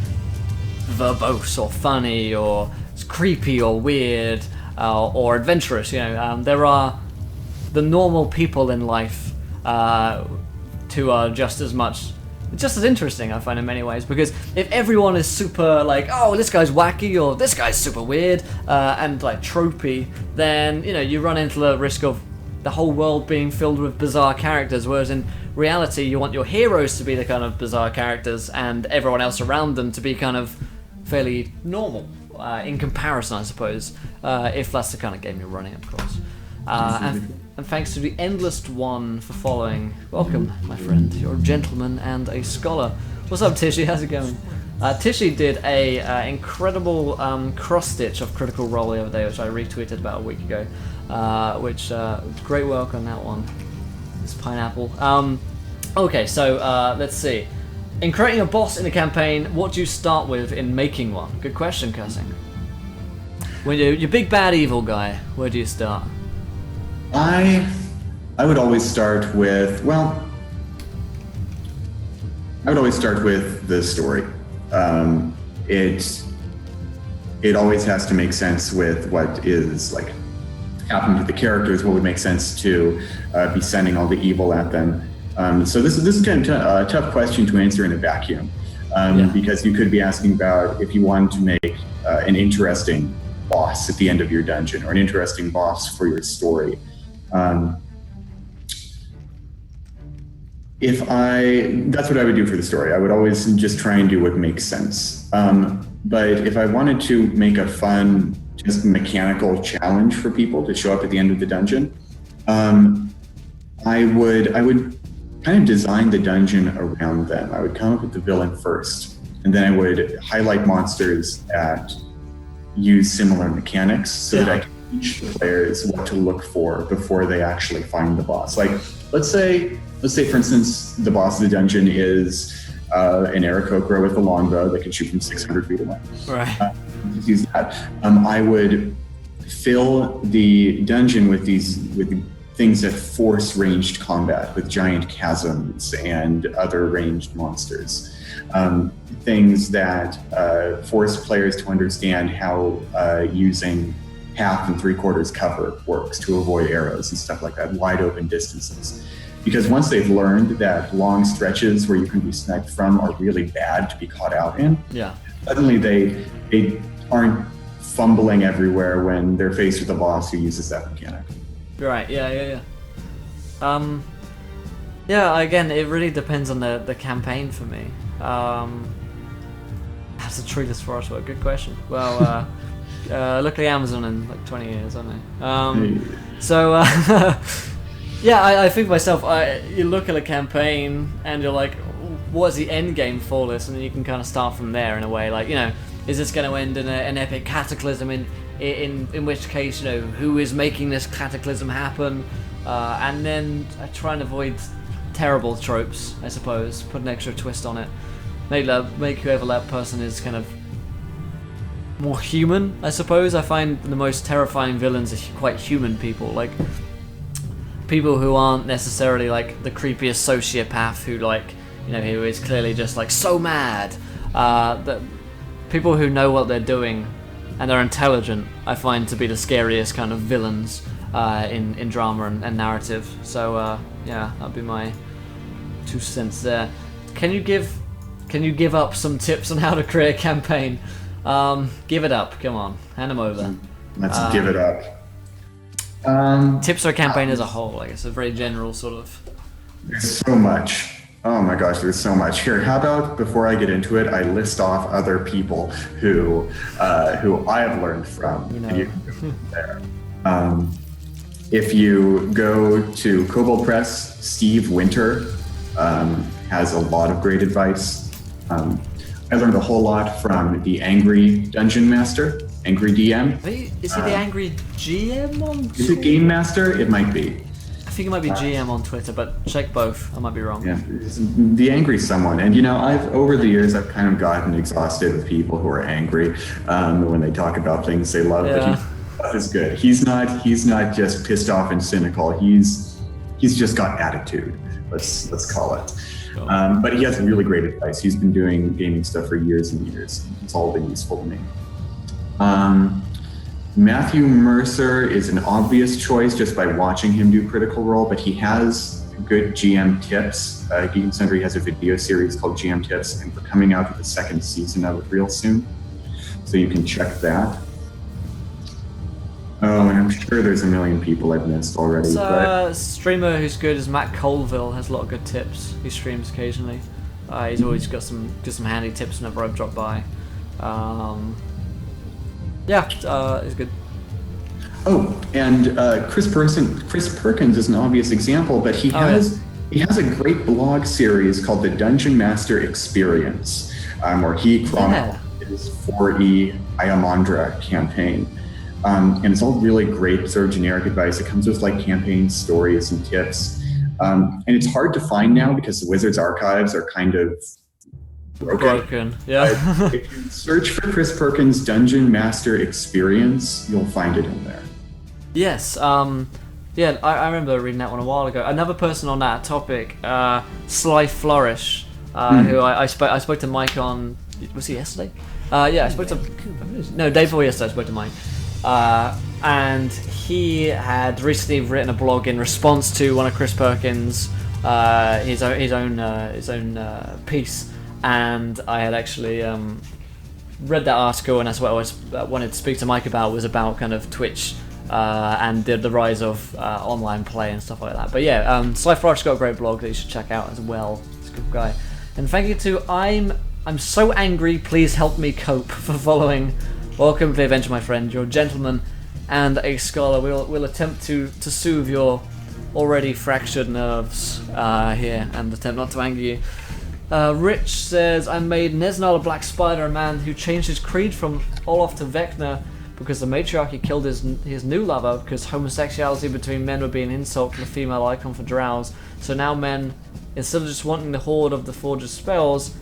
verbose or funny or creepy or weird or adventurous. There are the normal people in life who are just as interesting, I find, in many ways, because if everyone is super oh, this guy's wacky or this guy's super weird and tropey, then you run into the risk of the whole world being filled with bizarre characters, whereas in reality you want your heroes to be the kind of bizarre characters and everyone else around them to be kind of fairly normal in comparison, I suppose, if that's the kind of game you're running, of course. And thanks to the Endless One for following. Welcome, my friend. You're a gentleman and a scholar. What's up, Tishy? How's it going? Tishy did a incredible cross-stitch of Critical Role the other day, which I retweeted about a week ago. Great work on that one. This pineapple. Okay, so let's see. In creating a boss in a campaign, what do you start with in making one? Good question, Cussing. When you're big bad evil guy, where do you start? I would always start with, the story. It always has to make sense with what is like happening to the characters, what would make sense to be sending all the evil at them. So this is kind of a tough question to answer in a vacuum, because you could be asking about if you wanted to make an interesting boss at the end of your dungeon or an interesting boss for your story. That's what I would do for the story. I would always just try and do what makes sense. But if I wanted to make a fun, just mechanical challenge for people to show up at the end of the dungeon, I would kind of design the dungeon around them. I would come up with the villain first, and then I would highlight monsters that use similar mechanics so that I can teach the players what to look for before they actually find the boss. Like, let's say for instance, the boss of the dungeon is an Aarakocra with a longbow that can shoot from 600 feet away. Right. Use that. I would fill the dungeon with things that force ranged combat, with giant chasms and other ranged monsters. Things that force players to understand how using half and three-quarters cover works to avoid arrows and stuff like that, wide open distances. Because once they've learned that long stretches where you can be sniped from are really bad to be caught out in, suddenly they aren't fumbling everywhere when they're faced with a boss who uses that mechanic. Right, yeah. Again, it really depends on the campaign for me. That's a treatise for us, what a good question. Well, luckily Amazon in like 20 years, aren't they? I think myself, you look at a campaign and you're like, what's the end game for this? And then you can kind of start from there in a way, like, is this going to end in an epic cataclysm? In which case, who is making this cataclysm happen? And then I try and avoid terrible tropes, I suppose, put an extra twist on it. Make whoever that person is kind of more human, I suppose. I find the most terrifying villains are quite human people, like people who aren't necessarily like the creepiest sociopath who who is clearly just like so mad. The people who know what they're doing and they're intelligent, I find to be the scariest kind of villains in drama and narrative. So that'd be my 2 cents there. Can you give up some tips on how to create a campaign? Give it up. Come on, hand them over. Let's give it up. Tips for a campaign as a whole, I guess, a very general sort of. There's so much. Oh my gosh, there's so much. Here, how about before I get into it, I list off other people who I have learned from. And you can go from there. If you go to Kobold Press, Steve Winter has a lot of great advice. I learned a whole lot from the Angry Dungeon Master, Angry DM. Wait, is he the Angry GM on Twitter? Is it Game Master? It might be. I think it might be GM on Twitter, but check both. I might be wrong. Yeah, the angry someone. And over the years, I've kind of gotten exhausted with people who are angry when they talk about things they love. Yeah. But he's good. He's not just pissed off and cynical. He's just got attitude. Let's call it. Cool. But he has really great advice. He's been doing gaming stuff for years and years. It's all been useful to me. Matthew Mercer is an obvious choice just by watching him do Critical Role, but he has good GM tips. Game Sundry has a video series called GM Tips, and we're coming out with the 2nd season of it real soon, so you can check that. Oh, and I'm sure there's a million people I've missed already. So, but streamer who's good is Matt Colville, has a lot of good tips. He streams occasionally. He's always got some handy tips whenever I've dropped by. He's good. oh, and Chris Perkins is an obvious example, but he has a great blog series called the Dungeon Master Experience, where he chronicles his 4E Iamandra campaign. And it's all really great sort of generic advice. It comes with like campaign stories and tips. And it's hard to find now because the Wizards archives are kind of broken. Yeah. If you search for Chris Perkins' Dungeon Master Experience, you'll find it in there. Yes. I remember reading that one a while ago. Another person on that topic, Sly Flourish, who I spoke to Mike on. Was he yesterday? I spoke to. No, day before yesterday I spoke to Mike. And he had recently written a blog in response to one of Chris Perkins' his own piece, and I had actually read that article, and that's what I wanted to speak to Mike about, was about kind of Twitch and the rise of online play and stuff like that. But yeah, Sly Flourish got a great blog that you should check out as well. He's a good guy. And thank you to I'm so angry, please help me cope for following. Welcome to the adventure, my friend. You're a gentleman and a scholar. We'll attempt to soothe your already fractured nerves here and attempt not to anger you. Rich says, I made Nesnal a black spider, a man who changed his creed from Olaf to Vecna because the matriarchy killed his new lover because homosexuality between men would be an insult to the female icon for drows. So now men, instead of just wanting the horde of the Forger's spells,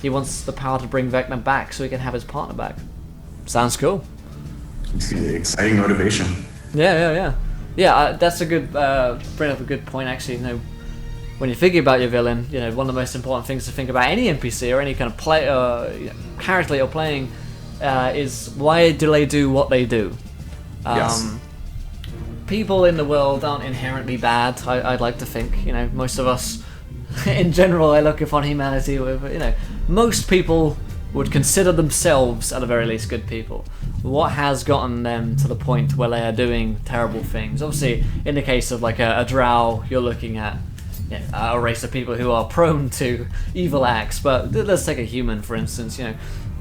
he wants the power to bring Vecna back so he can have his partner back. Sounds cool. It's exciting motivation. Yeah. That's a good bring up a good point actually. When you're thinking about your villain, one of the most important things to think about any NPC or any kind of character that you're playing is why do they do what they do. Yes. People in the world aren't inherently bad. I'd like to think. Most of us, in general, I look upon humanity with. Most people would consider themselves, at the very least, good people. What has gotten them to the point where they are doing terrible things? Obviously, in the case of like a drow, you're looking at a race of people who are prone to evil acts. But let's take a human, for instance.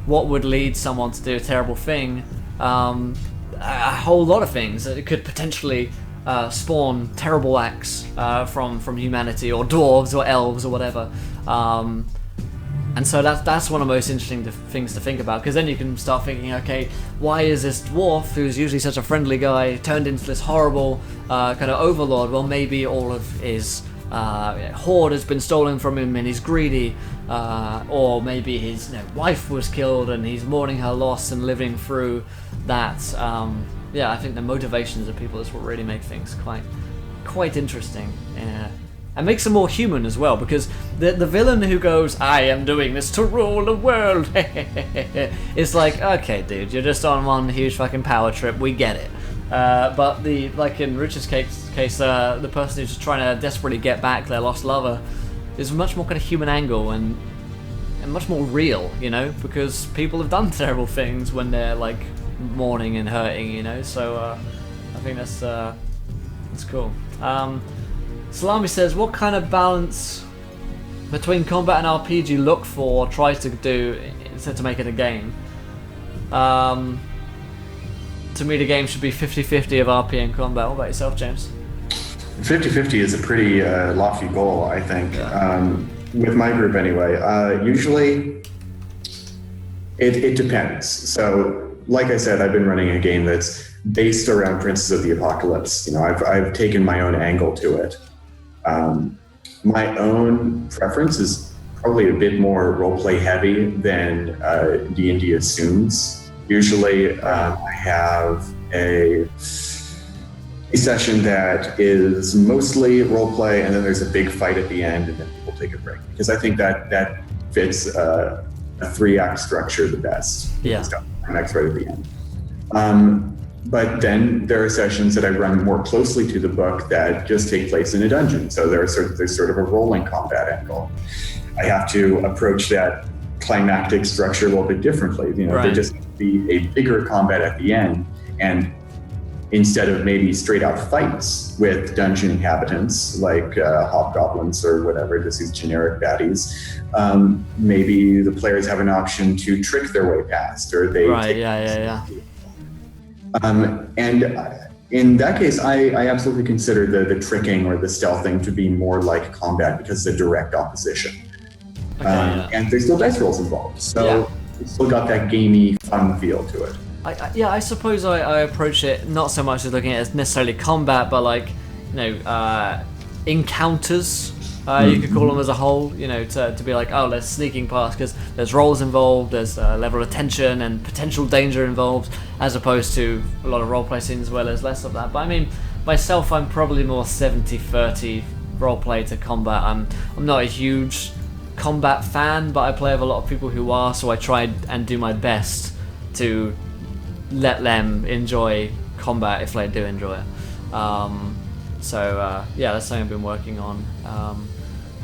What would lead someone to do a terrible thing? A whole lot of things. It could potentially spawn terrible acts from humanity, or dwarves, or elves, or whatever. And so that's one of the most interesting things to think about, because then you can start thinking, okay, why is this dwarf, who's usually such a friendly guy, turned into this horrible kind of overlord? Well, maybe all of his hoard has been stolen from him and he's greedy, or maybe his wife was killed and he's mourning her loss and living through that. I think the motivations of people is what really make things quite interesting. And makes them more human as well, because the villain who goes, I am doing this to rule the world, it's like, okay, dude, you're just on one huge fucking power trip, we get it. But like in Richard's case, the person who's just trying to desperately get back their lost lover is a much more kind of human angle and much more real, because people have done terrible things when they're like mourning and hurting, so I think that's cool. Salami says, what kind of balance between combat and RPG you look for or try to do instead to make it a game? To me, the game should be 50-50 of RP and combat. What about yourself, James? 50-50 is a pretty lofty goal, I think. With my group anyway. Usually, it depends. So, like I said, I've been running a game that's based around Princes of the Apocalypse. I've taken my own angle to it. My own preference is probably a bit more roleplay heavy than D&D assumes. Usually, I have a session that is mostly roleplay, and then there's a big fight at the end, and then people take a break. Because I think that fits a 3-act structure the best. Yeah. Next right at the end. But then there are sessions that I run more closely to the book that just take place in a dungeon. So there's sort of a rolling combat angle. I have to approach that climactic structure a little bit differently. There just be a bigger combat at the end, and instead of maybe straight out fights with dungeon inhabitants like hobgoblins or whatever, just these generic baddies, maybe the players have an option to trick their way past, or they and in that case, I absolutely consider the tricking or the stealthing to be more like combat because it's a direct opposition. And there's still dice rolls involved, so it's still got that gamey, fun feel to it. I suppose I approach it not so much as looking at it as necessarily combat, but like, encounters. You could call them as a whole, to be like, oh, there's sneaking past because there's rolls involved, there's a level of tension and potential danger involved, as opposed to a lot of roleplay scenes where there's less of that. But I mean, myself, I'm probably more 70-30 roleplay to combat. I'm not a huge combat fan, but I play with a lot of people who are, so I try and do my best to let them enjoy combat if they do enjoy it. That's something I've been working on.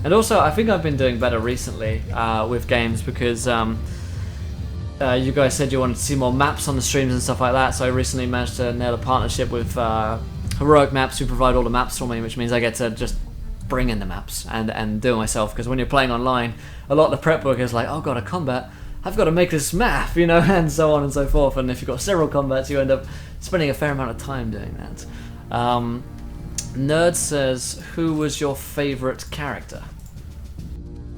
And also, I think I've been doing better recently with games because you guys said you wanted to see more maps on the streams and stuff like that, so I recently managed to nail a partnership with Heroic Maps, who provide all the maps for me, which means I get to just bring in the maps and do it myself, because when you're playing online, a lot of the prep work is like, oh god, a combat, I've got to make this map, and so on and so forth, and if you've got several combats, you end up spending a fair amount of time doing that. Nerd says, who was your favourite character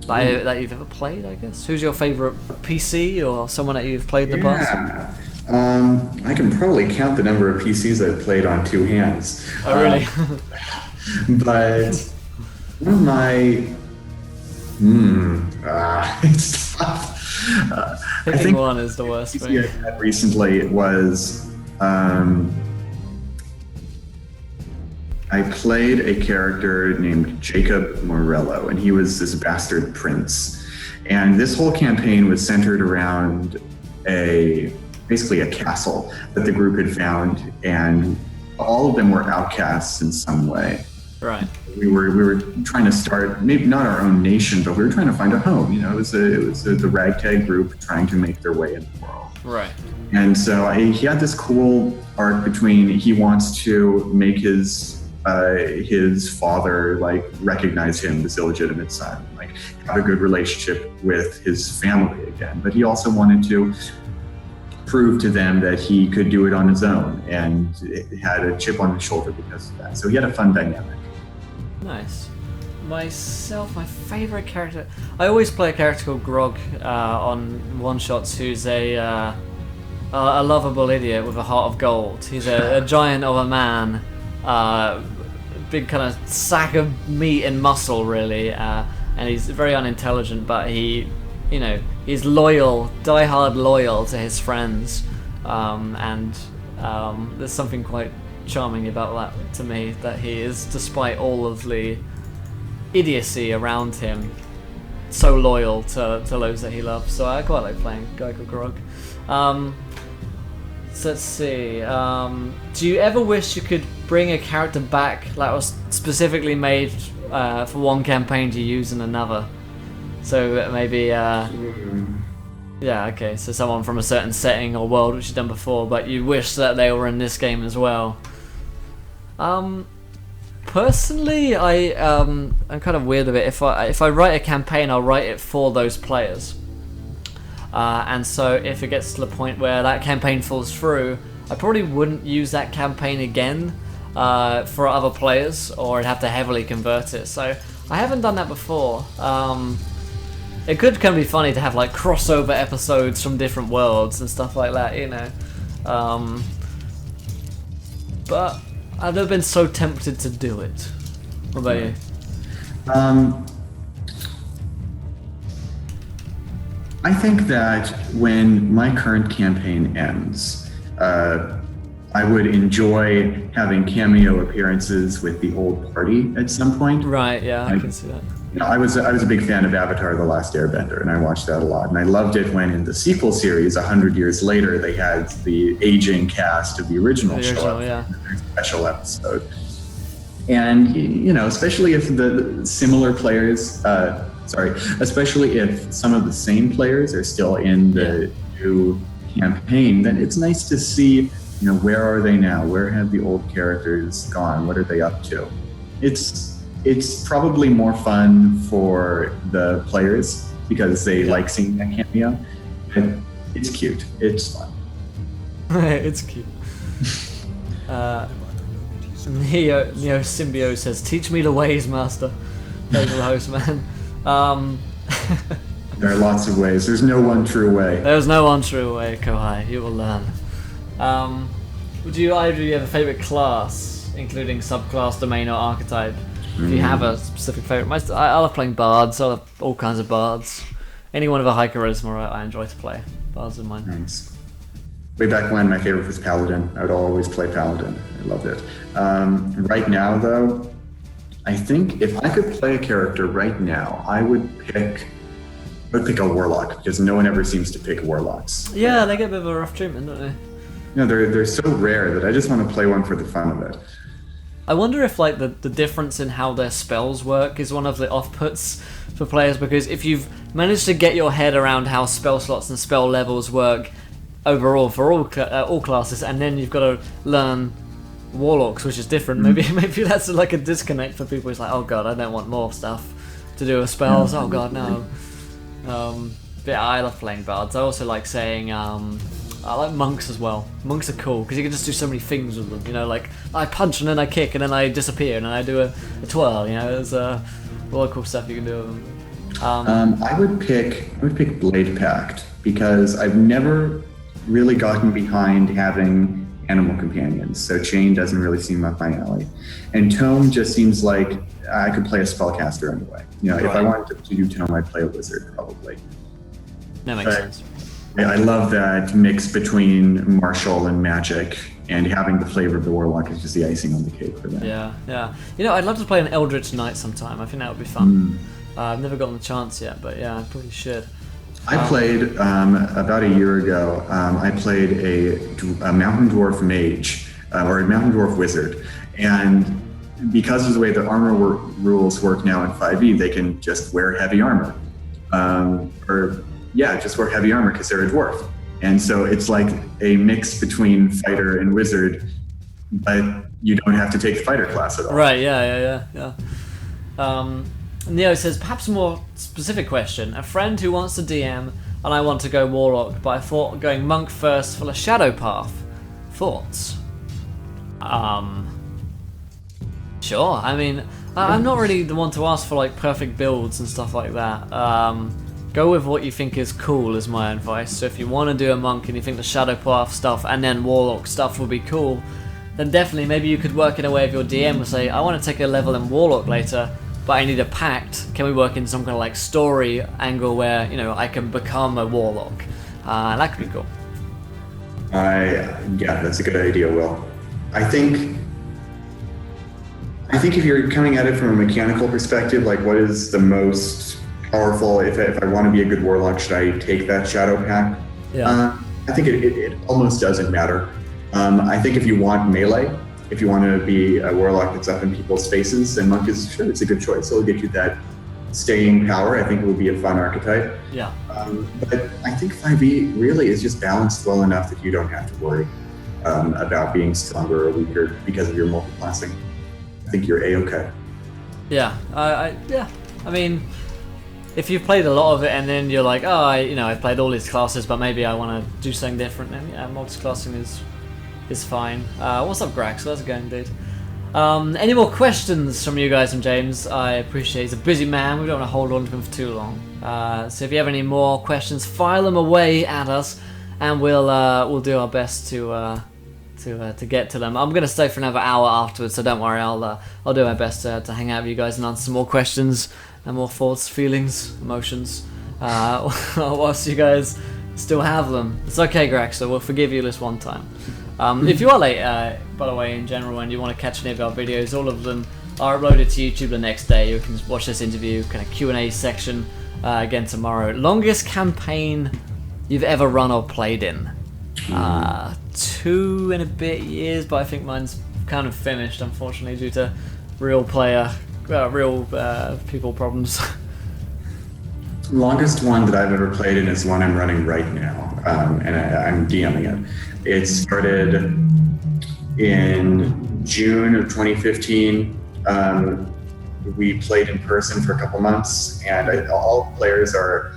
that you've ever played, I guess? Who's your favourite PC or someone that you've played in the past? I can probably count the number of PCs I've played on two hands. Oh, really? But one of my... it's tough. Picking I think one is the worst PC thing. I had recently was... I played a character named Jacob Morello, and he was this bastard prince. And this whole campaign was centered around basically a castle that the group had found, and all of them were outcasts in some way. Right. We were trying to start, maybe not our own nation, but we were trying to find a home. It was the ragtag group trying to make their way in the world. Right. And so he had this cool arc between he wants to make his father recognize him as illegitimate son, have a good relationship with his family again, but he also wanted to prove to them that he could do it on his own, and had a chip on his shoulder because of that. So he had a fun dynamic. Nice. Myself, my favourite character, I always play a character called Grog on one-shots, who's a lovable idiot with a heart of gold. He's a giant of a man, big kind of sack of meat and muscle, really, and he's very unintelligent, but he's loyal, die-hard loyal to his friends, and there's something quite charming about that to me, that he is, despite all of the idiocy around him, so loyal to those that he loves. So I quite like playing a guy called Grog. So let's see. Do you ever wish you could bring a character back that was specifically made for one campaign to use in another? So maybe, so someone from a certain setting or world which you've done before, but you wish that they were in this game as well. Personally, I'm kind of weird with it. If I write a campaign, I'll write it for those players. And so if it gets to the point where that campaign falls through, I probably wouldn't use that campaign again for other players, or I'd have to heavily convert it. So I haven't done that before. It could kind of be funny to have crossover episodes from different worlds and stuff like that, but I've never been so tempted to do it. What about you? I think that when my current campaign ends, I would enjoy having cameo appearances with the old party at some point. Right, yeah, I can see that. I was a big fan of Avatar: The Last Airbender, and I watched that a lot. And I loved it when in the sequel series, 100 years later, they had the aging cast of the original show up in a special episode. And, especially if the similar players... especially if some of the same players are still in the new campaign, then it's nice to see where are they now? Where have the old characters gone? What are they up to? It's probably more fun for the players because they like seeing that cameo, but it's cute. It's fun. It's cute. Neo Symbio says, "Teach me the ways, master." Thanks for the host, man. There are lots of ways. There's no one true way. There's no one true way, Kohai. You will learn. Would you either of you have a favorite class, including subclass, domain, or archetype? If you have a specific favorite, I love playing bards. I love all kinds of bards. Any one of a high charisma I enjoy to play. Bards are mine. Nice. Way back when, my favorite was Paladin. I would always play Paladin. I loved it. Right now, though, I think if I could play a character right now, I would pick a Warlock, because no one ever seems to pick Warlocks. Yeah, they get a bit of a rough treatment, don't they? They're so rare that I just want to play one for the fun of it. I wonder if like the difference in how their spells work is one of the off-puts for players, because if you've managed to get your head around how spell slots and spell levels work overall for all classes, and then you've got to learn Warlocks, which is different. Maybe that's like a disconnect for people. It's like, oh god, I don't want more stuff to do with spells. Oh god, no. But yeah, I love playing bards. I also like saying I like monks as well. Monks are cool because you can just do so many things with them. Like I punch and then I kick and then I disappear and then I do a twirl. There's a lot of cool stuff you can do with them. I would pick Blade Pact because I've never really gotten behind having animal companions, so Chain doesn't really seem up my alley, and Tome just seems like I could play a spellcaster anyway. Right. If I wanted to do Tome, I'd play a wizard probably. That makes sense. Yeah, I love that mix between martial and magic, and having the flavor of the Warlock is just the icing on the cake for that. Yeah. I'd love to play an Eldritch Knight sometime. I think that would be fun. I've never gotten the chance yet, but yeah, I probably should. I played, about a year ago, I played a Mountain Dwarf Mage, or a Mountain Dwarf Wizard, and because of the way the armor rules work now in 5e, they can just wear heavy armor. Just wear heavy armor because they're a dwarf. And so it's like a mix between fighter and wizard, but you don't have to take the fighter class at all. Right, yeah. Neo says, perhaps a more specific question. A friend who wants to DM and I want to go Warlock, but I thought going Monk first for the Shadow Path. Thoughts? Sure. I mean, I'm not really the one to ask for like perfect builds and stuff like that. Go with what you think is cool is my advice. So if you want to do a Monk and you think the Shadow Path stuff and then Warlock stuff will be cool, then definitely maybe you could work in a way of your DM will say, I want to take a level in Warlock later, but I need a pact. Can we work in some kind of like story angle where, I can become a Warlock? That could be cool. Yeah, that's a good idea, Will. I think if you're coming at it from a mechanical perspective, like what is the most powerful, if I want to be a good Warlock, should I take that Shadow Pact? Yeah. I think it almost doesn't matter. I think if you want melee, if you want to be a Warlock that's up in people's faces, then Monk it's a good choice. It'll get you that staying power. I think it will be a fun archetype. Yeah. But I think 5e really is just balanced well enough that you don't have to worry about being stronger or weaker because of your multiclassing. I think you're A-okay. Yeah. I mean, if you've played a lot of it and then you're like, I've played all these classes, but maybe I want to do something different, then yeah, multiclassing is fine. What's up, Grax? How's it going, dude? Any more questions from you guys and James? I appreciate he's a busy man. We don't want to hold on to him for too long. So if you have any more questions, file them away at us, and we'll do our best to get to them. I'm gonna stay for another hour afterwards, so don't worry. I'll do my best to hang out with you guys and answer some more questions and more thoughts, feelings, emotions. Whilst you guys still have them, it's okay, Grax. So we'll forgive you this one time. If you are late, by the way, in general, and you want to catch any of our videos, all of them are uploaded to YouTube the next day. You can watch this interview, kind of Q&A section again tomorrow. Longest campaign you've ever run or played in? 2 and a bit years, but I think mine's kind of finished, unfortunately, due to real people problems. Longest one that I've ever played in is one I'm running right now. and I'm DMing it. It started in June of 2015. We played in person for a couple months, and all players are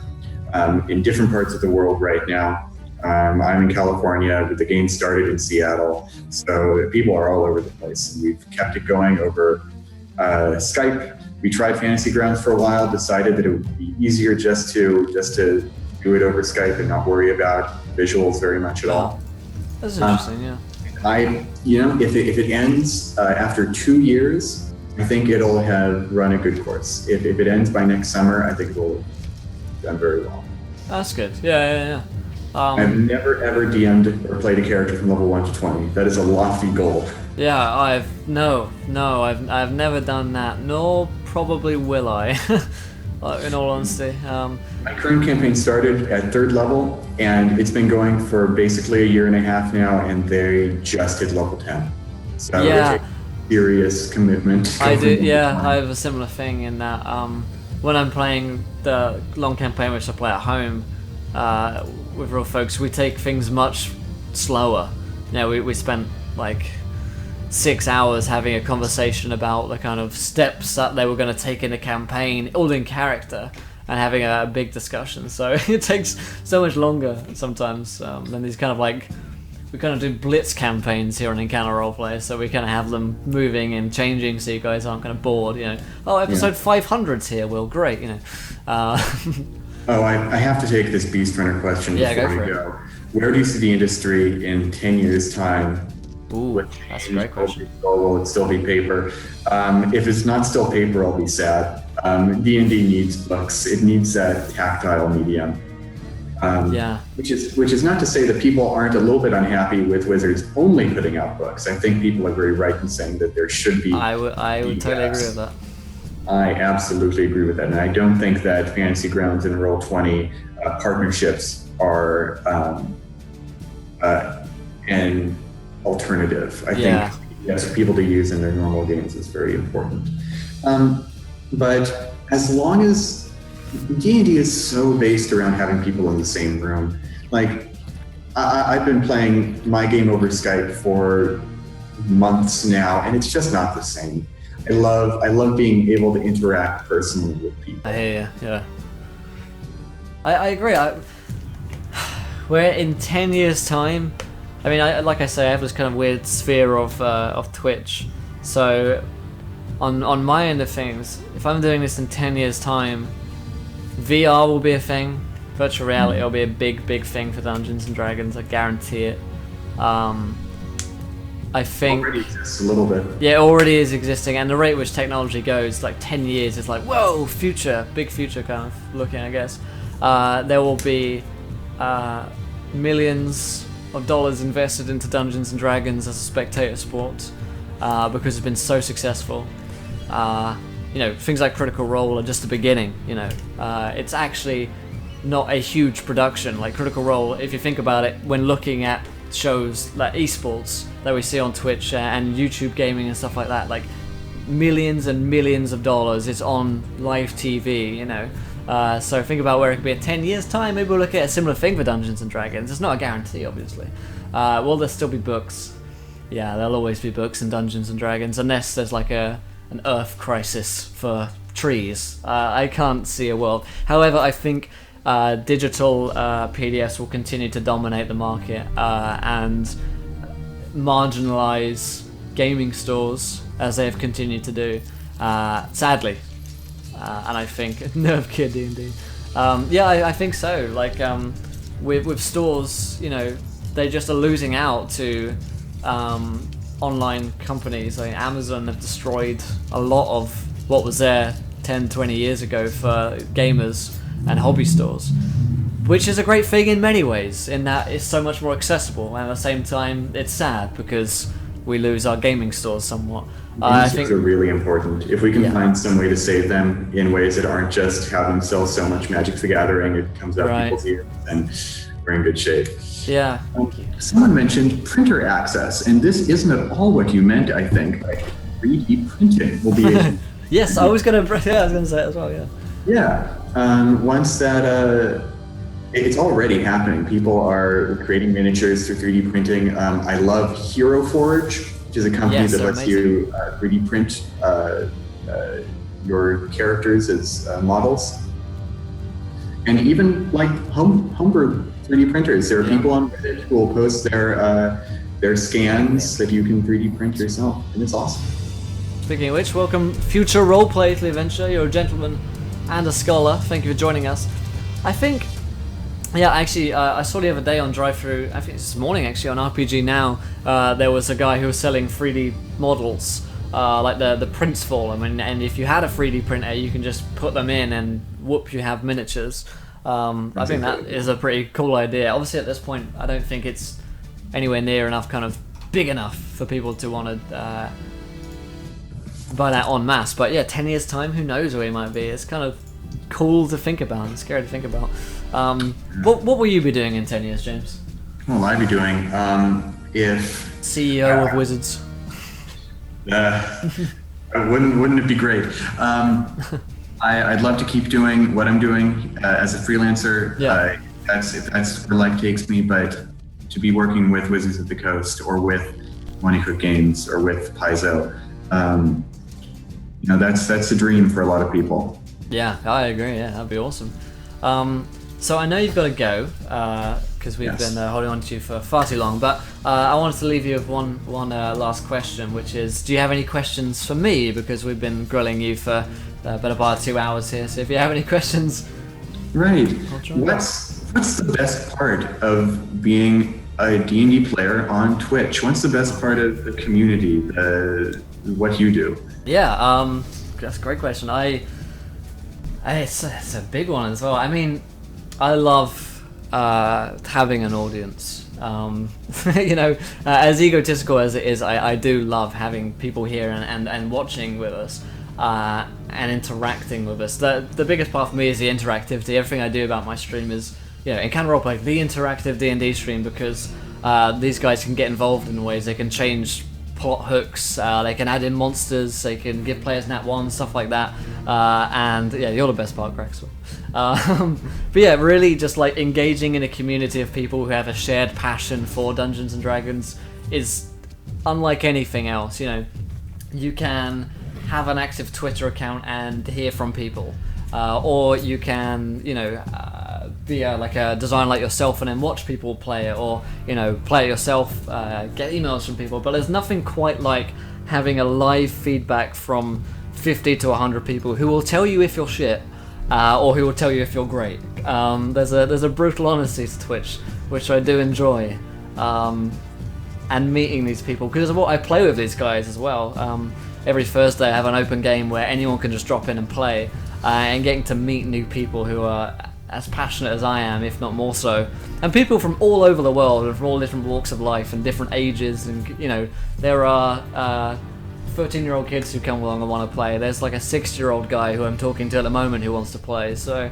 in different parts of the world right now. I'm in California, but the game started in Seattle, so people are all over the place. And we've kept it going over Skype. We tried Fantasy Grounds for a while, decided that it would be easier just to do it over Skype and not worry about visuals very much at all. That's interesting, yeah. If it ends after 2 years, I think it'll have run a good course. If it ends by next summer, I think it'll have done very well. That's good. Yeah. I've never ever DM'd or played a character from level 1 to 20. That is a lofty goal. Yeah, I've never done that, nor probably will I. In all honesty. My current campaign started at 3rd level, and it's been going for basically a year and a half now, and they just hit level 10. So yeah. It's a serious commitment. I do. Yeah, I have a similar thing in that when I'm playing the long campaign, which I play at home with real folks, we take things much slower. We spent like 6 hours having a conversation about the kind of steps that they were going to take in a campaign, all in character, and having a big discussion. So it takes so much longer sometimes than these kind of like, we kind of do blitz campaigns here on Encounter Roleplay, so we kind of have them moving and changing so you guys aren't kind of bored, Oh, episode 500's here, Will, great, Oh, I have to take this Beast Runner question before we go. Where do you see the industry in 10 years' time? Ooh, that's a great question. Will it still be paper? If it's not still paper, I'll be sad. D&D needs books. It needs that tactile medium. Which is not to say that people aren't a little bit unhappy with Wizards only putting out books. I think people are very right in saying that there should be. I would totally agree with that. I absolutely agree with that, and I don't think that Fantasy Grounds and Roll20 partnerships are an alternative. I think for people to use in their normal games is very important. But as long as D&D is so based around having people in the same room, like I've been playing my game over Skype for months now, and it's just not the same. I love being able to interact personally with people. I hear you, yeah. I agree. We're in 10 years' time. I mean, like I say, I have this kind of weird sphere of Twitch. So, on my end of things, if I'm doing this in 10 years' time, VR will be a thing. Virtual reality will be a big thing for Dungeons and Dragons. I guarantee it. I think already exists a little bit. Yeah, it already is existing, and the rate which technology goes, like 10 years, is like, whoa, future, big future kind of looking, I guess. There will be millions of dollars invested into Dungeons and Dragons as a spectator sport because it's been so successful. Things like Critical Role are just the beginning. It's actually not a huge production. Like Critical Role, if you think about it, when looking at shows like esports that we see on Twitch and YouTube gaming and stuff like that, like millions and millions of dollars, it's on live TV, so think about where it could be in 10 years time. Maybe we'll look at a similar thing for Dungeons and Dragons. It's not a guarantee, obviously. Will there still be books? Yeah, there'll always be books in Dungeons and Dragons, unless there's like an Earth crisis for trees. I can't see a world. However, I think digital PDFs will continue to dominate the market and marginalize gaming stores as they have continued to do, sadly. And I think nerve kid D&D. I think so. Like with stores, they just are losing out to online companies. Like Amazon have destroyed a lot of what was there 10, 20 years ago for gamers and hobby stores, which is a great thing in many ways, in that it's so much more accessible, and at the same time it's sad because we lose our gaming stores somewhat. I think are really important. If we can find some way to save them in ways that aren't just have them sell so much Magic the Gathering, it comes out people's ears, then we're in good shape. Yeah, thank you. Someone mentioned printer access, and this isn't at all what you meant, I think. 3D printing will be a Yes, I was going to say it as well, yeah. Yeah, once that It's already happening. People are creating miniatures through 3D printing. I love Hero Forge, which is a company that lets you 3D print your characters as models. And even like homebrew 3D printers. There are people on Reddit who will post their scans that you can 3D print yourself, and it's awesome. Speaking of which, welcome future roleplay to the adventure. You're a gentleman and a scholar. Thank you for joining us. I think, actually, I saw the other day on drive-thru, I think this morning actually, on RPG Now, there was a guy who was selling 3D models, like the prints for them, and if you had a 3D printer, you can just put them in and whoop, you have miniatures. I think that is a pretty cool idea. Obviously at this point, I don't think it's anywhere near enough, kind of big enough for people to want to buy that en masse, but yeah, 10 years time, who knows where we might be. It's kind of cool to think about and scary to think about. What will you be doing in 10 years, James? What will I be doing? If CEO of Wizards. Wouldn't it be great? I'd love to keep doing what I'm doing as a freelancer. If that's where life takes me, but to be working with Wizards of the Coast or with Money Cook Games or with Paizo, that's the dream for a lot of people. Yeah, I agree. Yeah, that'd be awesome. So I know you've got to go because we've been holding on to you for far too long. But I wanted to leave you with one last question, which is: do you have any questions for me? Because we've been grilling you for the better part of 2 hours here. So if you have any questions, right? What's the best part of being a D&D player on Twitch? What's the best part of the community? What you do? Yeah, that's a great question. It's a big one as well. I mean, I love having an audience. As egotistical as it is, I do love having people here and watching with us and interacting with us. The biggest part for me is the interactivity. Everything I do about my stream is, Encounter Roleplay, the interactive D&D stream, because these guys can get involved in ways. They can change plot hooks, they can add in monsters, they can give players nat 1, stuff like that, and you're the best part, Grexel. But yeah, really just like engaging in a community of people who have a shared passion for Dungeons and Dragons is unlike anything else. You can have an active Twitter account and hear from people, or you can be like a designer like yourself and then watch people play it, or play it yourself, get emails from people. But there's nothing quite like having a live feedback from 50 to 100 people who will tell you if you're shit, or who will tell you if you're great. There's a brutal honesty to Twitch, which I do enjoy, and meeting these people, because of what I play with these guys as well. Every Thursday I have an open game where anyone can just drop in and play, and getting to meet new people who are as passionate as I am, if not more so, and people from all over the world and from all different walks of life and different ages. And there are 13-year-old kids who come along and want to play. There's like a 60-year-old guy who I'm talking to at the moment who wants to play. So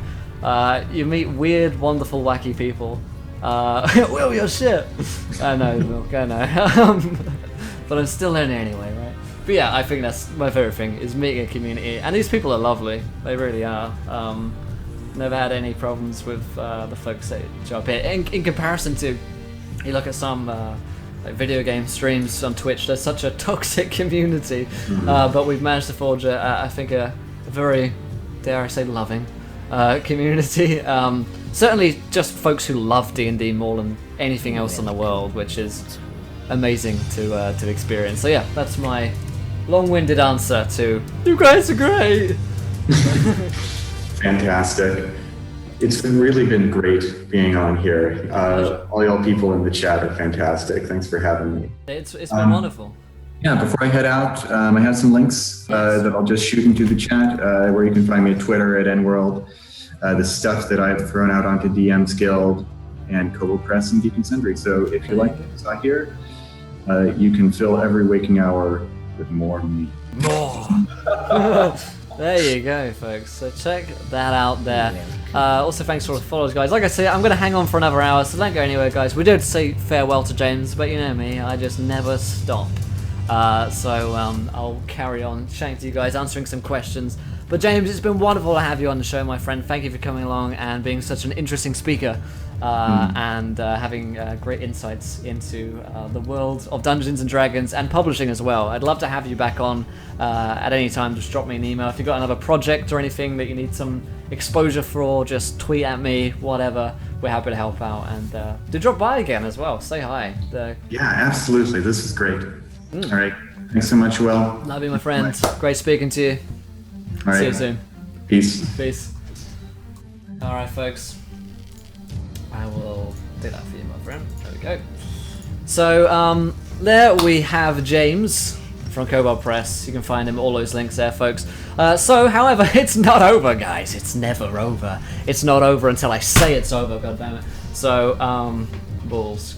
you meet weird, wonderful, wacky people. Well, you're shit. I know, Milk, I know. But I'm still learning anyway, right? But yeah, I think that's my favorite thing, is meeting a community, and these people are lovely. They really are. Never had any problems with the folks that show up here. In comparison to, you look at some like video game streams on Twitch, there's such a toxic community, but we've managed to forge I think a very, dare I say, loving community. Certainly just folks who love D&D more than anything else in the world, which is amazing to experience. So yeah, that's my long-winded answer to, you guys are great. Fantastic. It's really been great being on here. All y'all people in the chat are fantastic. Thanks for having me. It's been wonderful. Yeah, before I head out, I have some links that I'll just shoot into the chat, where you can find me at Twitter at NWorld, the stuff that I've thrown out onto DM's Guild and Kobold Press and Geek and Sundry. So if you like what you saw here, you can fill every waking hour with more me. More. There you go, folks. So check that out there. Also, thanks for all the followers, guys. Like I said, I'm going to hang on for another hour, so don't go anywhere, guys. We did say farewell to James, but you know me, I just never stop. So I'll carry on chatting to you guys, answering some questions. But James, it's been wonderful to have you on the show, my friend. Thank you for coming along and being such an interesting speaker. And having great insights into the world of Dungeons and Dragons and publishing as well. I'd love to have you back on at any time. Just drop me an email. If you've got another project or anything that you need some exposure for, just tweet at me, whatever. We're happy to help out. And do drop by again as well. Say hi. Yeah, absolutely. This is great. All right. Thanks so much, Will. Love you, my friend. Great speaking to you. All right. See you soon. Peace. Peace. All right, folks. I will do that for you, my friend. There we go. So, there we have James from Kobold Press. You can find him, all those links there, folks. However, it's not over, guys. It's never over. It's not over until I say it's over, goddammit. So, balls.